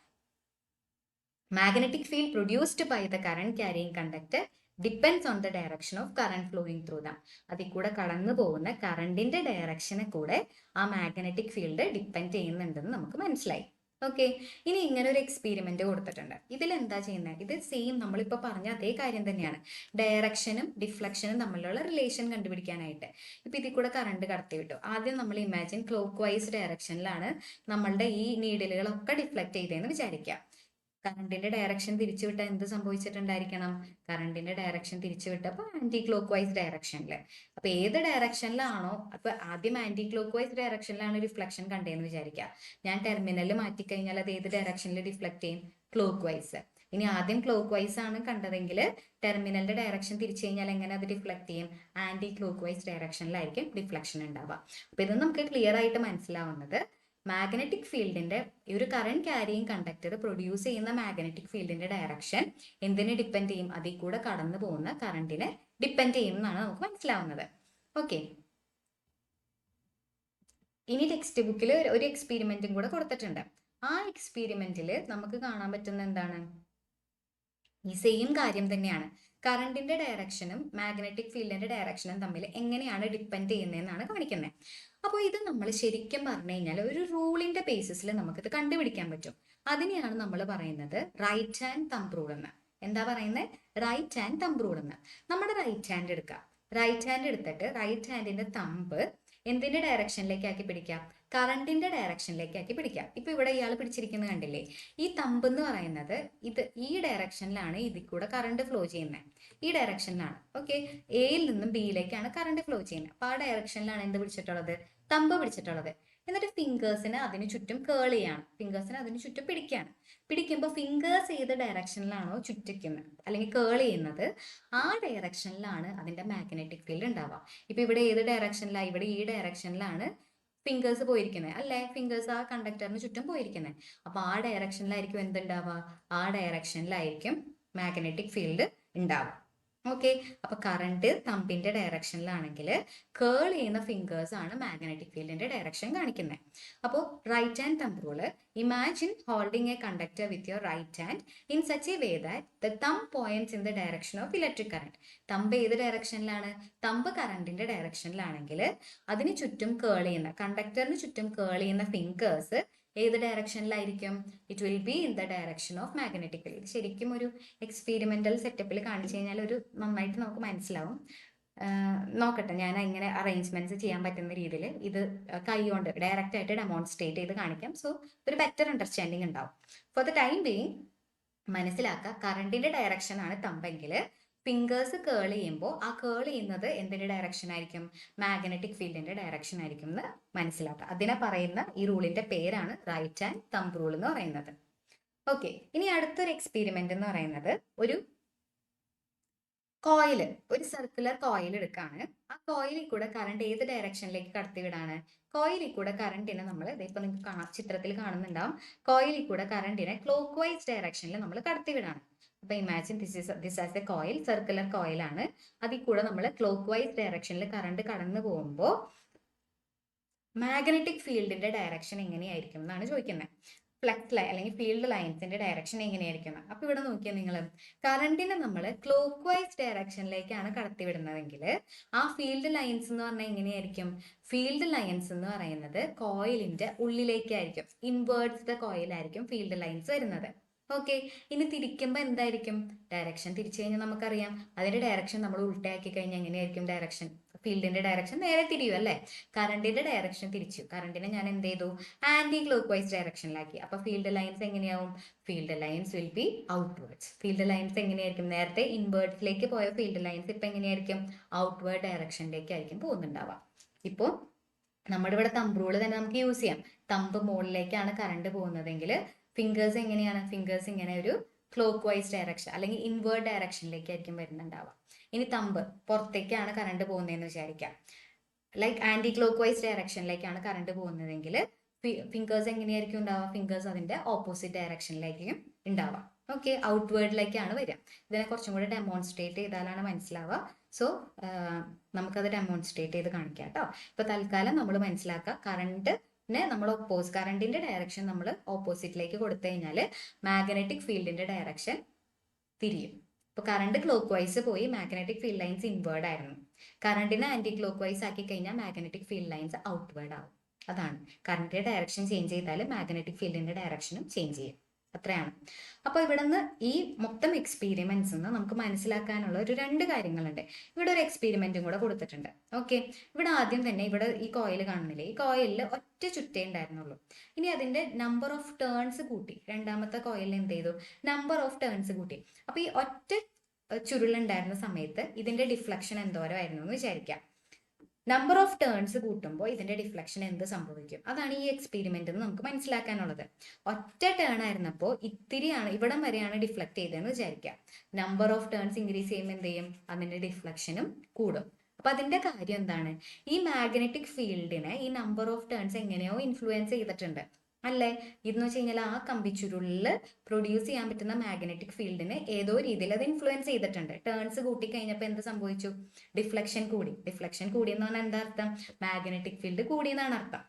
[SPEAKER 1] magnetic field produced by the current carrying conductor depends on the direction of current flowing through them. അതിൽ കൂടെ കടന്നു പോകുന്ന കറണ്ടിന്റെ ഡയറക്ഷനെ കൂടെ ആ മാഗ്നറ്റിക് ഫീൽഡ് ഡിപ്പെൻഡ് ചെയ്യുന്നുണ്ടെന്ന് നമുക്ക് മനസ്സിലായി. ഓക്കെ, ഇനി ഇങ്ങനെ ഒരു എക്സ്പെരിമെന്റ് കൊടുത്തിട്ടുണ്ട്. ഇതിൽ എന്താ ചെയ്യുന്നത്? ഇത് സെയിം നമ്മളിപ്പോൾ പറഞ്ഞ അതേ കാര്യം തന്നെയാണ്. ഡയറക്ഷനും ഡിഫ്ലക്ഷനും തമ്മിലുള്ള റിലേഷൻ കണ്ടുപിടിക്കാനായിട്ട്. ഇപ്പൊ ഇതിൽ കൂടെ കറണ്ട് കടത്തി വിട്ടു. ആദ്യം നമ്മൾ ഇമാജിൻ ക്ലോക്ക് വൈസ് ഡയറക്ഷനിലാണ് നമ്മളുടെ ഈ നീഡിലുകളൊക്കെ ഡിഫ്ലക്ട് ചെയ്തതെന്ന് വിചാരിക്കുക. കറണ്ടിന്റെ ഡയറക്ഷൻ തിരിച്ചുവിട്ടാൽ എന്ത് സംഭവിച്ചിട്ടുണ്ടായിരിക്കണം? കറണ്ടിന്റെ ഡയറക്ഷൻ തിരിച്ചുവിട്ടപ്പോൾ ആന്റി ക്ലോക്ക് വൈസ് ഡയറക്ഷനിൽ. അപ്പൊ ഏത് ഡയറക്ഷനിലാണോ, അപ്പൊ ആദ്യം ആന്റി ക്ലോക്ക് വൈസ് ഡയറക്ഷനിലാണ് റിഫ്ലക്ഷൻ കണ്ടതെന്ന് വിചാരിക്കുക. ഞാൻ ടെർമിനൽ മാറ്റിക്കഴിഞ്ഞാൽ അത് ഏത് ഡയറക്ഷനിൽ ഡിഫ്ലക്ട് ചെയ്യും? Clock vice. ഇനി ആദ്യം ക്ലോക്ക് വൈസ് ആണ് കണ്ടതെങ്കിൽ ടെർമിനലിന്റെ ഡയറക്ഷൻ തിരിച്ചു കഴിഞ്ഞാൽ എങ്ങനെ അത് ഡിഫ്ലക്ട് ചെയ്യും? ആന്റി ക്ലോക്ക് വൈസ് ഡയറക്ഷനിലായിരിക്കും ഡിഫ്ലക്ഷൻ ഉണ്ടാവുക. അപ്പൊ ഇത് നമുക്ക് ക്ലിയർ ആയിട്ട് മനസ്സിലാവുന്നത്, മാഗ്നറ്റിക് ഫീൽഡിന്റെ ഒരു കറന്റ് ക്യാരിയിങ് കണ്ടക്ടർ പ്രൊഡ്യൂസ് ചെയ്യുന്ന മാഗ്നറ്റിക് ഫീൽഡിന്റെ ഡയറക്ഷൻ എന്തിനെ ഡിപ്പെൻഡ് ചെയ്യും? അതിൽ കൂടെ കടന്നു പോകുന്ന കറണ്ടിനെ ഡിപ്പെൻഡ് ചെയ്യും എന്നാണ് നമുക്ക് മനസ്സിലാവുന്നത്. ഓക്കെ, ഇനി ടെക്സ്റ്റ് ബുക്കിൽ ഒരു എക്സ്പെരിമെന്റും കൂടെ കൊടുത്തിട്ടുണ്ട്. ആ എക്സ്പെരിമെന്റിൽ നമുക്ക് കാണാൻ പറ്റുന്ന എന്താണ്? ഈ സെയിം കാര്യം തന്നെയാണ്. കറണ്ടിന്റെ ഡയറക്ഷനും മാഗ്നറ്റിക് ഫീൽഡിന്റെ ഡയറക്ഷനും തമ്മിൽ എങ്ങനെയാണ് ഡിപ്പെൻഡ് ചെയ്യുന്നതെന്നാണ് കാണിക്കുന്നത്. അപ്പോൾ ഇത് നമ്മൾ ശരിക്കും പറഞ്ഞു കഴിഞ്ഞാൽ ഒരു റൂളിന്റെ ബേസിസിൽ നമുക്കിത് കണ്ടുപിടിക്കാൻ പറ്റും. അതിനെയാണ് നമ്മൾ പറയുന്നത് റൈറ്റ് ഹാൻഡ് തമ്പ് റൂൾ എന്ന്. എന്താ പറയുന്നത്? റൈറ്റ് ഹാൻഡ് തമ്പ് റൂൾ എന്ന്. നമ്മുടെ റൈറ്റ് ഹാൻഡ് എടുക്കുക. റൈറ്റ് ഹാൻഡ് എടുത്തിട്ട് റൈറ്റ് ഹാൻഡിന്റെ തമ്പ് എന്തിന്റെ ഡയറക്ഷനിലേക്ക് ആക്കി പിടിക്കാം? കറണ്ടിന്റെ ഡയറക്ഷനിലേക്ക് ആക്കി പിടിക്കാം. ഇപ്പൊ ഇവിടെ ഇയാൾ പിടിച്ചിരിക്കുന്നത് കണ്ടില്ലേ? ഈ തമ്പ് എന്ന് പറയുന്നത് ഈ ഡയറക്ഷനിലാണ് ഇതിൽ കൂടെ കറണ്ട് ഫ്ലോ ചെയ്യുന്നത്. ഈ ഡയറക്ഷനിലാണ്. ഓക്കെ, എയിൽ നിന്നും ബിയിലേക്കാണ് കറണ്ട് ഫ്ലോ ചെയ്യുന്നത്. അപ്പൊ ആ ഡയറക്ഷനിലാണ് എന്ത് പിടിച്ചിട്ടുള്ളത്? തമ്പ് പിടിച്ചിട്ടുള്ളത്. എന്നിട്ട് ഫിംഗേഴ്സിന് അതിന് ചുറ്റും കേൾ ചെയ്യാണ്. ഫിംഗേഴ്സിന് അതിന് ചുറ്റും പിടിക്കുകയാണ്. പിടിക്കുമ്പോൾ ഫിംഗേഴ്സ് ഏത് ഡയറക്ഷനിലാണോ ചുറ്റിക്കുന്നത് അല്ലെങ്കിൽ കേൾ ചെയ്യുന്നത്, ആ ഡയറക്ഷനിലാണ് അതിന്റെ മാഗ്നറ്റിക് ഫീൽഡ് ഉണ്ടാവുക. ഇപ്പൊ ഇവിടെ ഏത് ഡയറക്ഷനിലാണ്? ഇവിടെ ഈ ഡയറക്ഷനിലാണ് ഫിംഗേഴ്സ് പോയിരിക്കുന്നത് അല്ലേ? ഫിംഗേഴ്സ് ആ കണ്ടക്ടറിന് ചുറ്റും പോയിരിക്കുന്നത്. അപ്പൊ ആ ഡയറക്ഷനിലായിരിക്കും എന്തുണ്ടാവുക? ആ ഡയറക്ഷനിലായിരിക്കും മാഗ്നറ്റിക് ഫീൽഡ് ഉണ്ടാവുക. ഓക്കെ, അപ്പൊ കറണ്ട് തമ്പിന്റെ ഡയറക്ഷനിലാണെങ്കിൽ കേൾ ചെയ്യുന്ന ഫിംഗേഴ്സ് ആണ് മാഗ്നറ്റിക് ഫീൽഡിന്റെ ഡയറക്ഷൻ കാണിക്കുന്നത്. അപ്പോൾ right hand thumb rule, imagine holding a conductor with your right hand in such a way that the thumb points in the direction of electric current. Thumb ഏത് ഡയറക്ഷനിലാണ്? Thumb കറണ്ടിന്റെ ഡയറക്ഷനിലാണെങ്കിൽ അതിന് ചുറ്റും കേൾ ചെയ്യുന്ന, കണ്ടക്ടറിന് ചുറ്റും കേൾ ചെയ്യുന്ന ഫിംഗേഴ്സ് ഏത് ഡയറക്ഷനിലായിരിക്കും? It will be in the direction of magnetic field. ശരിക്കും ഒരു എക്സ്പെരിമെന്റൽ സെറ്റപ്പിൽ കാണിച്ചു കഴിഞ്ഞാൽ ഒരു നന്നായിട്ട് നമുക്ക് മനസ്സിലാവും. നോക്കട്ടെ, ഞാൻ ഇങ്ങനെ അറേഞ്ച്മെന്റ്സ് ചെയ്യാൻ പറ്റുന്ന രീതിയിൽ ഇത് കൈ കൊണ്ട് ഡയറക്റ്റ് ആയിട്ട് ഡെമോൺസ്ട്രേറ്റ് ചെയ്ത് കാണിക്കാം. സോ ഒരു ബെറ്റർ അണ്ടർസ്റ്റാൻഡിങ് ഉണ്ടാവും. ഫോർ ദ ടൈം ബീയിങ് മനസ്സിലാക്കുക, കറണ്ടിന്റെ ഡയറക്ഷൻ ആണ് തമ്പെങ്കിൽ ഫിംഗേഴ്സ് കേൾ ചെയ്യുമ്പോൾ ആ കേൾ ചെയ്യുന്നത് എന്തിന്റെ ഡയറക്ഷൻ ആയിരിക്കും? മാഗ്നറ്റിക് ഫീൽഡിന്റെ ഡയറക്ഷൻ ആയിരിക്കും എന്ന് മനസ്സിലാക്കുക. അതിനെ പറയുന്ന ഈ റൂളിന്റെ പേരാണ് റൈറ്റ് ഹാൻഡ് തമ്പ് റൂൾ എന്ന് പറയുന്നത്. ഓക്കെ, ഇനി അടുത്തൊരു എക്സ്പെരിമെന്റ് എന്ന് പറയുന്നത് ഒരു കോയില്, ഒരു സർക്കുലർ കോയിൽ എടുക്കാണ്. ആ കോയിലിൽ കൂടെ കറണ്ട് ഏത് ഡയറക്ഷനിലേക്ക് കടത്തിവിടാണ്? കോയിലിൽ കൂടെ കറണ്ടിനെ നമ്മൾ ഇപ്പൊ നിങ്ങൾക്ക് ചിത്രത്തിൽ കാണുന്നുണ്ടാവും. കോയിലിൽ കൂടെ കറണ്ടിനെ ക്ലോക്ക് വൈസ് ഡയറക്ഷനിൽ നമ്മൾ കടത്തിവിടാണ്. അപ്പൊ imagine this as a coil, circular കോയിലാണ്. അതിൽ കൂടെ നമ്മൾ ക്ലോക്ക് വൈസ് ഡയറക്ഷനിൽ കറണ്ട് കടന്നു പോകുമ്പോൾ മാഗ്നറ്റിക് ഫീൽഡിന്റെ ഡയറക്ഷൻ എങ്ങനെയായിരിക്കും എന്നാണ് ചോദിക്കുന്നത്. ഫ്ലക്സ് ലൈൻ അല്ലെങ്കിൽ ഫീൽഡ് ലൈൻസിന്റെ ഡയറക്ഷൻ എങ്ങനെയായിരിക്കും? അപ്പൊ ഇവിടെ നോക്കിയാൽ നിങ്ങൾ കറണ്ടിനെ നമ്മൾ ക്ലോക്ക് വൈസ് ഡയറക്ഷനിലേക്കാണ് കടത്തിവിടുന്നതെങ്കിൽ ആ ഫീൽഡ് ലൈൻസ് എന്ന് പറഞ്ഞാൽ എങ്ങനെയായിരിക്കും? ഫീൽഡ് ലൈൻസ് എന്ന് പറയുന്നത് കോയിലിന്റെ ഉള്ളിലേക്കായിരിക്കും, ഇൻവേർട്സ് ദ കോയിലായിരിക്കും ഫീൽഡ് ലൈൻസ് വരുന്നത്. ഓക്കെ, ഇനി തിരിക്കുമ്പോൾ എന്തായിരിക്കും? ഡയറക്ഷൻ തിരിച്ചു കഴിഞ്ഞാൽ നമുക്കറിയാം അതിന്റെ ഡയറക്ഷൻ നമ്മൾ ഉൾട്ടയാക്കി കഴിഞ്ഞാൽ എങ്ങനെയായിരിക്കും ഡയറക്ഷൻ? ഫീൽഡിന്റെ ഡയറക്ഷൻ നേരെ തിരിയും അല്ലേ? കറണ്ടിന്റെ ഡയറക്ഷൻ തിരിച്ചു. കറണ്ടിനെ ഞാൻ എന്ത് ചെയ്തു? ആന്റി ക്ലോക്ക് വൈസ് ഡയറക്ഷനിലാക്കി. അപ്പൊ ഫീൽഡ് ലൈൻസ് എങ്ങനെയാവും? Field lines will be outwards. Field lines എങ്ങനെയായിരിക്കും? നേരത്തെ ഇൻവേർഡ്സിലേക്ക് പോയ ഫീൽഡ് ലൈൻസ് ഇപ്പൊ എങ്ങനെയായിരിക്കും? ഔട്ട്വേർഡ് ഡയറക്ഷനിലേക്കായിരിക്കും പോകുന്നുണ്ടാവുക. ഇപ്പോൾ നമ്മുടെ ഇവിടെ തമ്പ് റൂള് തന്നെ നമുക്ക് യൂസ് ചെയ്യാം. തമ്പ് മുകളിലേക്കാണ് കറണ്ട് പോകുന്നതെങ്കിൽ ഫിംഗേഴ്സ് എങ്ങനെയാണ്? ഫിംഗേഴ്സ് ഇങ്ങനെ ഒരു ക്ലോക്ക് വൈസ് ഡയറക്ഷൻ അല്ലെങ്കിൽ ഇൻവേർഡ് ഡയറക്ഷനിലേക്കായിരിക്കും വരുന്നുണ്ടാവുക. ഇനി തമ്പ് പുറത്തേക്കാണ് കറണ്ട് പോകുന്നതെന്ന് വിചാരിക്കാം, ലൈക്ക് ആന്റി ക്ലോക്ക് വൈസ് ഡയറക്ഷനിലേക്കാണ് കറണ്ട് പോകുന്നതെങ്കിൽ ഫിംഗേഴ്സ് എങ്ങനെയായിരിക്കും ഉണ്ടാവുക? ഫിംഗേഴ്സ് അതിന്റെ ഓപ്പോസിറ്റ് ഡയറക്ഷനിലേക്കും ഉണ്ടാവുക. ഓക്കെ, ഔട്ട്വേർഡിലേക്കാണ് വരിക. ഇതിനെ കുറച്ചും കൂടി ഡെമോൺസ്ട്രേറ്റ് ചെയ്താലാണ് മനസ്സിലാവുക. സോ നമുക്കത് ഡെമോൺസ്ട്രേറ്റ് ചെയ്ത് കാണിക്കാം കേട്ടോ. ഇപ്പൊ തൽക്കാലം നമ്മൾ മനസ്സിലാക്കുക, നമ്മൾ കറണ്ടിന്റെ ഡയറക്ഷൻ നമ്മൾ ഓപ്പോസിറ്റിലേക്ക് കൊടുത്തു കഴിഞ്ഞാൽ മാഗ്നറ്റിക് ഫീൽഡിന്റെ ഡയറക്ഷൻ തിരിയും. ഇപ്പൊ കറണ്ട് ക്ലോക്ക് വൈസ് പോയി മാഗ്നറ്റിക് ഫീൽഡ് ലൈൻസ് ഇൻവേർഡ് ആയിരുന്നു. കറണ്ടിനെ ആന്റി ക്ലോക്ക് വൈസ് ആക്കി കഴിഞ്ഞാൽ മാഗ്നറ്റിക് ഫീൽഡ് ലൈൻസ് ഔട്ട്വേർഡ് ആവും. അതാണ് കറണ്ടിന്റെ ഡയറക്ഷൻ ചേഞ്ച് ചെയ്താൽ മാഗ്നറ്റിക് ഫീൽഡിന്റെ ഡയറക്ഷനും ചേഞ്ച് ചെയ്യും. അത്രയാണ്. അപ്പൊ ഇവിടെ നിന്ന് ഈ മൊത്തം എക്സ്പീരിമെന്റ്സ് നമുക്ക് മനസ്സിലാക്കാനുള്ള ഒരു 2 കാര്യങ്ങളുണ്ട്. ഇവിടെ ഒരു എക്സ്പീരിമെന്റും കൂടെ കൊടുത്തിട്ടുണ്ട്. ഓക്കെ, ഇവിടെ ആദ്യം തന്നെ ഇവിടെ ഈ കോയിൽ കാണുന്നില്ലേ? ഈ കോയിലിൽ ഒറ്റ ചുറ്റേ ഉണ്ടായിരുന്നുള്ളൂ. ഇനി അതിന്റെ നമ്പർ ഓഫ് ടേൺസ് കൂട്ടി. രണ്ടാമത്തെ കോയിലിൽ എന്ത് ചെയ്തു? നമ്പർ ഓഫ് ടേൺസ് കൂട്ടി. അപ്പൊ ഈ ഒറ്റ ചുരുളുണ്ടായിരുന്ന സമയത്ത് ഇതിന്റെ ഡിഫ്ലക്ഷൻ എന്തോരമായിരുന്നു എന്ന് വിചാരിക്കാം. നമ്പർ ഓഫ് ടേൺസ് കൂട്ടുമ്പോൾ ഇതിന്റെ ഡിഫ്ലക്ഷൻ എന്ത് സംഭവിക്കും? അതാണ് ഈ എക്സ്പെരിമെന്റ് എന്ന് നമുക്ക് മനസ്സിലാക്കാനുള്ളത്. ഒറ്റ ടേൺ ആയിരുന്നപ്പോൾ ഇത്തിരിയാണ്, ഇവിടം വരെയാണ് ഡിഫ്ലക്ട് ചെയ്തതെന്ന് വിചാരിക്കാം. നമ്പർ ഓഫ് ടേൺസ് ഇൻക്രീസ് ചെയ്യുമ്പോൾ എന്ത് ചെയ്യും? അതിന്റെ ഡിഫ്ലക്ഷനും കൂടും. അപ്പൊ അതിന്റെ കാര്യം എന്താണ്? ഈ മാഗ്നറ്റിക് ഫീൽഡിനെ ഈ നമ്പർ ഓഫ് ടേൺസ് എങ്ങനെയോ ഇൻഫ്ലുവൻസ് ചെയ്തിട്ടുണ്ട് അല്ലേ? ഇതെന്ന് വെച്ച് കഴിഞ്ഞാൽ ആ കമ്പിച്ചുരുളിൽ പ്രൊഡ്യൂസ് ചെയ്യാൻ പറ്റുന്ന മാഗ്നറ്റിക് ഫീൽഡിനെ ഏതോ രീതിയിൽ അത് ഇൻഫ്ലുവൻസ് ചെയ്തിട്ടുണ്ട്. ടേൺസ് കൂട്ടി കഴിഞ്ഞപ്പോൾ എന്ത് സംഭവിച്ചു? ഡിഫ്ലക്ഷൻ കൂടി. ഡിഫ്ലക്ഷൻ കൂടി എന്ന് പറഞ്ഞാൽ എന്താ അർത്ഥം? മാഗ്നറ്റിക് ഫീൽഡ് കൂടി എന്നാണ് അർത്ഥം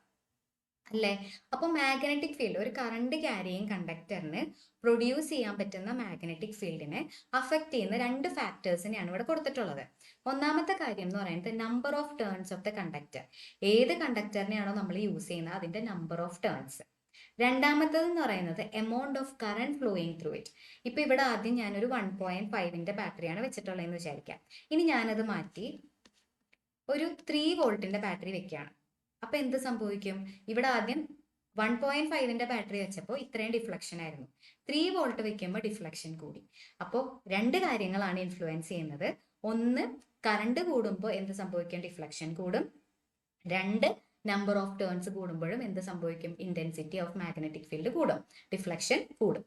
[SPEAKER 1] അല്ലേ? അപ്പൊ മാഗ്നറ്റിക് ഫീൽഡ്, ഒരു കറണ്ട് ക്യാരിയിങ് കണ്ടക്ടറിന് പ്രൊഡ്യൂസ് ചെയ്യാൻ പറ്റുന്ന മാഗ്നറ്റിക് ഫീൽഡിനെ അഫക്ട് ചെയ്യുന്ന 2 ഫാക്ടേഴ്സിനെയാണ് ഇവിടെ കൊടുത്തിട്ടുള്ളത്. ഒന്നാമത്തെ കാര്യം എന്ന് പറയുന്നത് number of turns of the conductor. ഏത് കണ്ടക്ടറിനെയാണോ നമ്മൾ യൂസ് ചെയ്യുന്നത് അതിന്റെ നമ്പർ ഓഫ് ടേൺസ്. രണ്ടാമത്തത് എന്ന് പറയുന്നത് amount of current flowing through it. ഇപ്പൊ ഇവിടെ ആദ്യം ഞാനൊരു 1.5ന്റെ ബാറ്ററിയാണ് വെച്ചിട്ടുള്ളതെന്ന് വിചാരിക്കാം. ഇനി ഞാനത് മാറ്റി ഒരു 3 വോൾട്ടിന്റെ ബാറ്ററി വെക്കുകയാണ്. അപ്പൊ എന്ത് സംഭവിക്കും? ഇവിടെ ആദ്യം 1.5ന്റെ ബാറ്ററി വെച്ചപ്പോൾ ഇത്രയും ഡിഫ്ലക്ഷൻ ആയിരുന്നു. 3 വോൾട്ട് വെക്കുമ്പോൾ ഡിഫ്ലക്ഷൻ കൂടി. അപ്പോൾ 2 കാര്യങ്ങളാണ് ഇൻഫ്ലുവൻസ് ചെയ്യുന്നത്. ഒന്ന്, കറണ്ട് കൂടുമ്പോൾ എന്ത് സംഭവിക്കും? ഡിഫ്ലക്ഷൻ കൂടും. 2, നമ്പർ ഓഫ് ടേൺസ് കൂടുമ്പോഴും എന്ത് സംഭവിക്കും? ഇന്റൻസിറ്റി ഓഫ് മാഗ്നറ്റിക് ഫീൽഡ് കൂടും, ഡിഫ്ലക്ഷൻ കൂടും.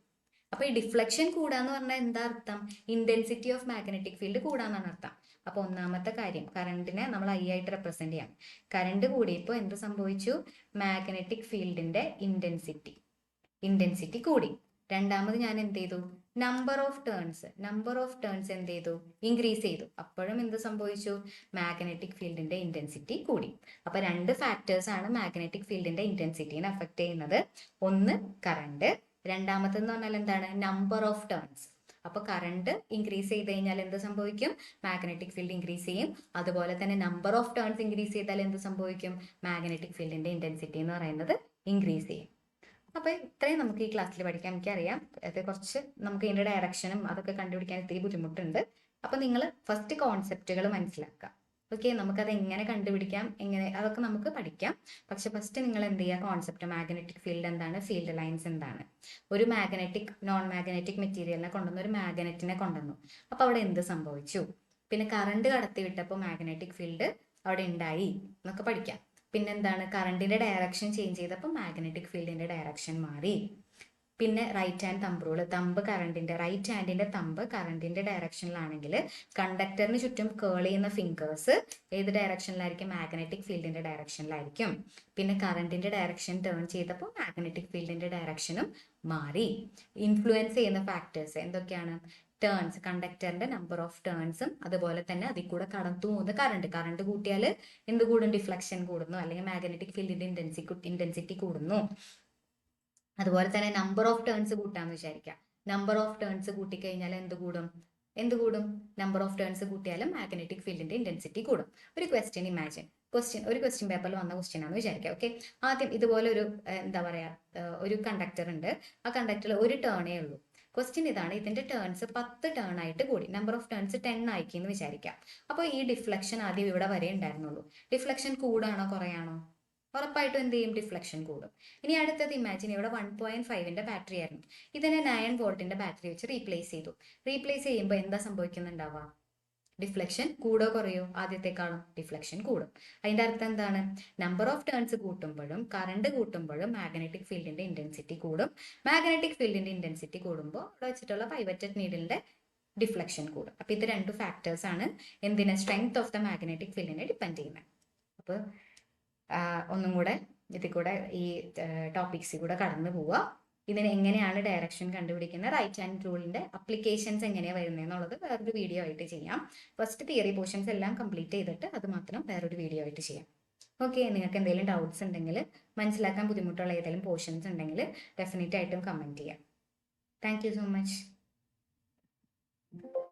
[SPEAKER 1] അപ്പൊ ഈ ഡിഫ്ലക്ഷൻ കൂടാന്ന് പറഞ്ഞാൽ എന്താ അർത്ഥം? ഇന്റൻസിറ്റി ഓഫ് മാഗ്നറ്റിക് ഫീൽഡ് കൂടാന്നാണ് അർത്ഥം. അപ്പൊ ഒന്നാമത്തെ കാര്യം, കറണ്ടിനെ നമ്മൾ I ആയിട്ട് റെപ്രസെന്റ് ചെയ്യാം. കറണ്ട് കൂടിയപ്പോൾ എന്ത് സംഭവിച്ചു? മാഗ്നറ്റിക് ഫീൽഡിന്റെ ഇന്റൻസിറ്റി കൂടി. രണ്ടാമത് ഞാൻ എന്ത് ചെയ്തു? നമ്പർ ഓഫ് ടേൺസ് എന്ത് ചെയ്തു? ഇൻക്രീസ് ചെയ്തു. അപ്പോഴും എന്ത് സംഭവിച്ചു? മാഗ്നറ്റിക് ഫീൽഡിന്റെ ഇന്റൻസിറ്റി കൂടി. അപ്പൊ 2 ഫാക്ടേഴ്സ് ആണ് മാഗ്നറ്റിക് ഫീൽഡിന്റെ ഇന്റൻസിറ്റിനെ അഫക്ട് ചെയ്യുന്നത്. ഒന്ന് കറണ്ട്, രണ്ടാമത്തെന്ന് പറഞ്ഞാൽ എന്താണ്? Number of turns. അപ്പൊ കറണ്ട് ഇൻക്രീസ് ചെയ്ത് കഴിഞ്ഞാൽ എന്ത് സംഭവിക്കും? മാഗ്നറ്റിക് ഫീൽഡ് ഇൻക്രീസ് ചെയ്യും. അതുപോലെ തന്നെ നമ്പർ ഓഫ് ടേൺസ് ഇൻക്രീസ് ചെയ്താൽ എന്ത് സംഭവിക്കും? മാഗ്നറ്റിക് ഫീൽഡിന്റെ ഇന്റൻസിറ്റി എന്ന് പറയുന്നത് ഇൻക്രീസ് ചെയ്യും. അപ്പൊ ഇത്രയും നമുക്ക് ഈ ക്ലാസ്സിൽ പഠിക്കാൻ. എനിക്കറിയാം അത് കുറച്ച് നമുക്ക് ഇതിന്റെ ഡയറക്ഷനും അതൊക്കെ കണ്ടുപിടിക്കാൻ ഇത്തിരി ബുദ്ധിമുട്ടുണ്ട്. അപ്പൊ നിങ്ങൾ ഫസ്റ്റ് കോൺസെപ്റ്റുകൾ മനസ്സിലാക്കുക. ഓക്കെ, നമുക്കത് എങ്ങനെ കണ്ടുപിടിക്കാം, അതൊക്കെ നമുക്ക് പഠിക്കാം. പക്ഷെ ഫസ്റ്റ് നിങ്ങൾ എന്ത് ചെയ്യുക? കോൺസെപ്റ്റ്, മാഗ്നറ്റിക് ഫീൽഡ് എന്താണ്, ഫീൽഡ് ലൈൻസ് എന്താണ്. ഒരു നോൺ മാഗ്നറ്റിക് മെറ്റീരിയലിനെ കൊണ്ടുവന്നു, ഒരു മാഗ്നറ്റിനെ കൊണ്ടുവന്നു. അപ്പൊ അവിടെ എന്ത് സംഭവിച്ചു? പിന്നെ കറണ്ട് കടത്തി വിട്ടപ്പോൾ മാഗ്നറ്റിക് ഫീൽഡ് അവിടെ ഉണ്ടായി എന്നൊക്കെ പഠിക്കാം. പിന്നെന്താണ്? കറണ്ടിന്റെ ഡയറക്ഷൻ ചേഞ്ച് ചെയ്തപ്പോൾ മാഗ്നറ്റിക് ഫീൽഡിന്റെ ഡയറക്ഷൻ മാറി. പിന്നെ right hand thumb rule, right ഹാൻഡിന്റെ തമ്പ് കറണ്ടിന്റെ ഡയറക്ഷനിലാണെങ്കിൽ കണ്ടക്ടറിന് ചുറ്റും കേൾ ചെയ്യുന്ന ഫിംഗേഴ്സ് ഏത് ഡയറക്ഷനിലായിരിക്കും? മാഗ്നറ്റിക് ഫീൽഡിന്റെ ഡയറക്ഷനിലായിരിക്കും. പിന്നെ കറണ്ടിന്റെ ഡയറക്ഷൻ ടേൺ ചെയ്തപ്പോൾ മാഗ്നറ്റിക് ഫീൽഡിന്റെ ഡയറക്ഷനും മാറി. ഇൻഫ്ലുവൻസ് ചെയ്യുന്ന ഫാക്ടേഴ്സ് എന്തൊക്കെയാണ്? ടേൺസ്, കണ്ടക്ടറിന്റെ നമ്പർ ഓഫ് ടേൺസും അതുപോലെ തന്നെ അതിൽ കൂടെ കടന്നു പോകുന്ന കറണ്ട് കൂട്ടിയാൽ എന്ത് കൂടും? ഡിഫ്ലക്ഷൻ കൂടുന്നു, അല്ലെങ്കിൽ മാഗ്നറ്റിക് ഫീൽഡിന്റെ ഇന്റൻസിറ്റി കൂടുന്നു. അതുപോലെ തന്നെ നമ്പർ ഓഫ് ടേൺസ് കൂട്ടാന്ന് വിചാരിക്കാം. നമ്പർ ഓഫ് ടേൺസ് കൂട്ടിക്കഴിഞ്ഞാൽ എന്ത് കൂടും? നമ്പർ ഓഫ് ടേൺസ് കൂട്ടിയാലും മാഗ്നറ്റിക് ഫീൽഡിന്റെ ഇന്റൻസിറ്റി കൂടും. ഒരു ക്വസ്റ്റ്യൻ പേപ്പറിൽ വന്ന ക്വസ്റ്റ്യൻ ആണെന്ന് വിചാരിക്കാം. ഓക്കെ, ആദ്യം ഇതുപോലെ ഒരു എന്താ പറയാ, ഒരു കണ്ടക്ടർ ഉണ്ട്. ആ കണ്ടക്ടറിൽ ഒരു ടേണേ ഉള്ളൂ. ക്വസ്റ്റ്യൻ ഇതാണ്, ഇതിന്റെ ടേൺസ് 10 ടേൺ ആയിട്ട് കൂടി, നമ്പർ ഓഫ് ടേൺസ് 10 ആയിക്കെന്ന് വിചാരിക്കാം. അപ്പോൾ ഈ ഡിഫ്ലക്ഷൻ ആദ്യം ഇവിടെ വരെ ഉണ്ടായിരുന്നുള്ളൂ. ഡിഫ്ലക്ഷൻ കൂടാണോ കുറയാണോ? ഉറപ്പായിട്ടും എന്ത് ചെയ്യും? ഡിഫ്ലക്ഷൻ കൂടും. ഇനി അടുത്തത് ഇമാജിൻ, ഇവിടെ 1.5ന്റെ ബാറ്ററി ആയിരുന്നു. ഇതിനെ 9 വോൾട്ടിന്റെ ബാറ്ററി വെച്ച് റീപ്ലേസ് ചെയ്തു. റീപ്ലേസ് ചെയ്യുമ്പോൾ എന്താ സംഭവിക്കുന്നുണ്ടാവുക? ഡിഫ്ലക്ഷൻ കൂടോ കുറയോ? ആദ്യത്തെക്കാളും ഡിഫ്ലക്ഷൻ കൂടും. അതിന്റെ അർത്ഥം എന്താണ്? നമ്പർ ഓഫ് ടേൺസ് കൂട്ടുമ്പോഴും കറണ്ട് കൂട്ടുമ്പോഴും മാഗ്നറ്റിക് ഫീൽഡിന്റെ ഇന്റൻസിറ്റി കൂടും. മാഗ്നറ്റിക് ഫീൽഡിന്റെ ഇന്റൻസിറ്റി കൂടുമ്പോൾ ഇവിടെ വെച്ചിട്ടുള്ള പൈവറ്റഡ് നീഡിലിന്റെ ഡിഫ്ലക്ഷൻ കൂടും. അപ്പൊ ഇത് 2 ഫാക്ടേഴ്സ് ആണ് എന്തിനെ? സ്ട്രെങ്ത് ഓഫ് ദ മാഗ്നറ്റിക് ഫീൽഡിനെ ഡിപ്പെൻഡ് ചെയ്യുന്നത്. അപ്പോൾ ഒന്നും കൂടെ ഇതിൽ കൂടെ ഈ ടോപ്പിക്സിൽ കൂടെ കടന്നു പോവുക. ഇതിന് എങ്ങനെയാണ് ഡയറക്ഷൻ കണ്ടുപിടിക്കുന്നത്, റൈറ്റ് ഹാൻഡ് റൂളിന്റെ അപ്ലിക്കേഷൻസ് എങ്ങനെയാണ് വരുന്നത് എന്നുള്ളത് വേറൊരു വീഡിയോ ആയിട്ട് ചെയ്യാം. ഫസ്റ്റ് തിയറി പോർഷൻസ് എല്ലാം കംപ്ലീറ്റ് ചെയ്തിട്ട് അത് മാത്രം വേറൊരു വീഡിയോ ആയിട്ട് ചെയ്യാം. ഓക്കെ, നിങ്ങൾക്ക് എന്തെങ്കിലും ഡൗട്ട്സ് ഉണ്ടെങ്കിൽ, മനസ്സിലാക്കാൻ ബുദ്ധിമുട്ടുള്ള ഏതെങ്കിലും പോർഷൻസ് ഉണ്ടെങ്കിൽ ഡെഫിനറ്റ് ആയിട്ടും കമൻറ്റ് ചെയ്യാം. Thank you so much.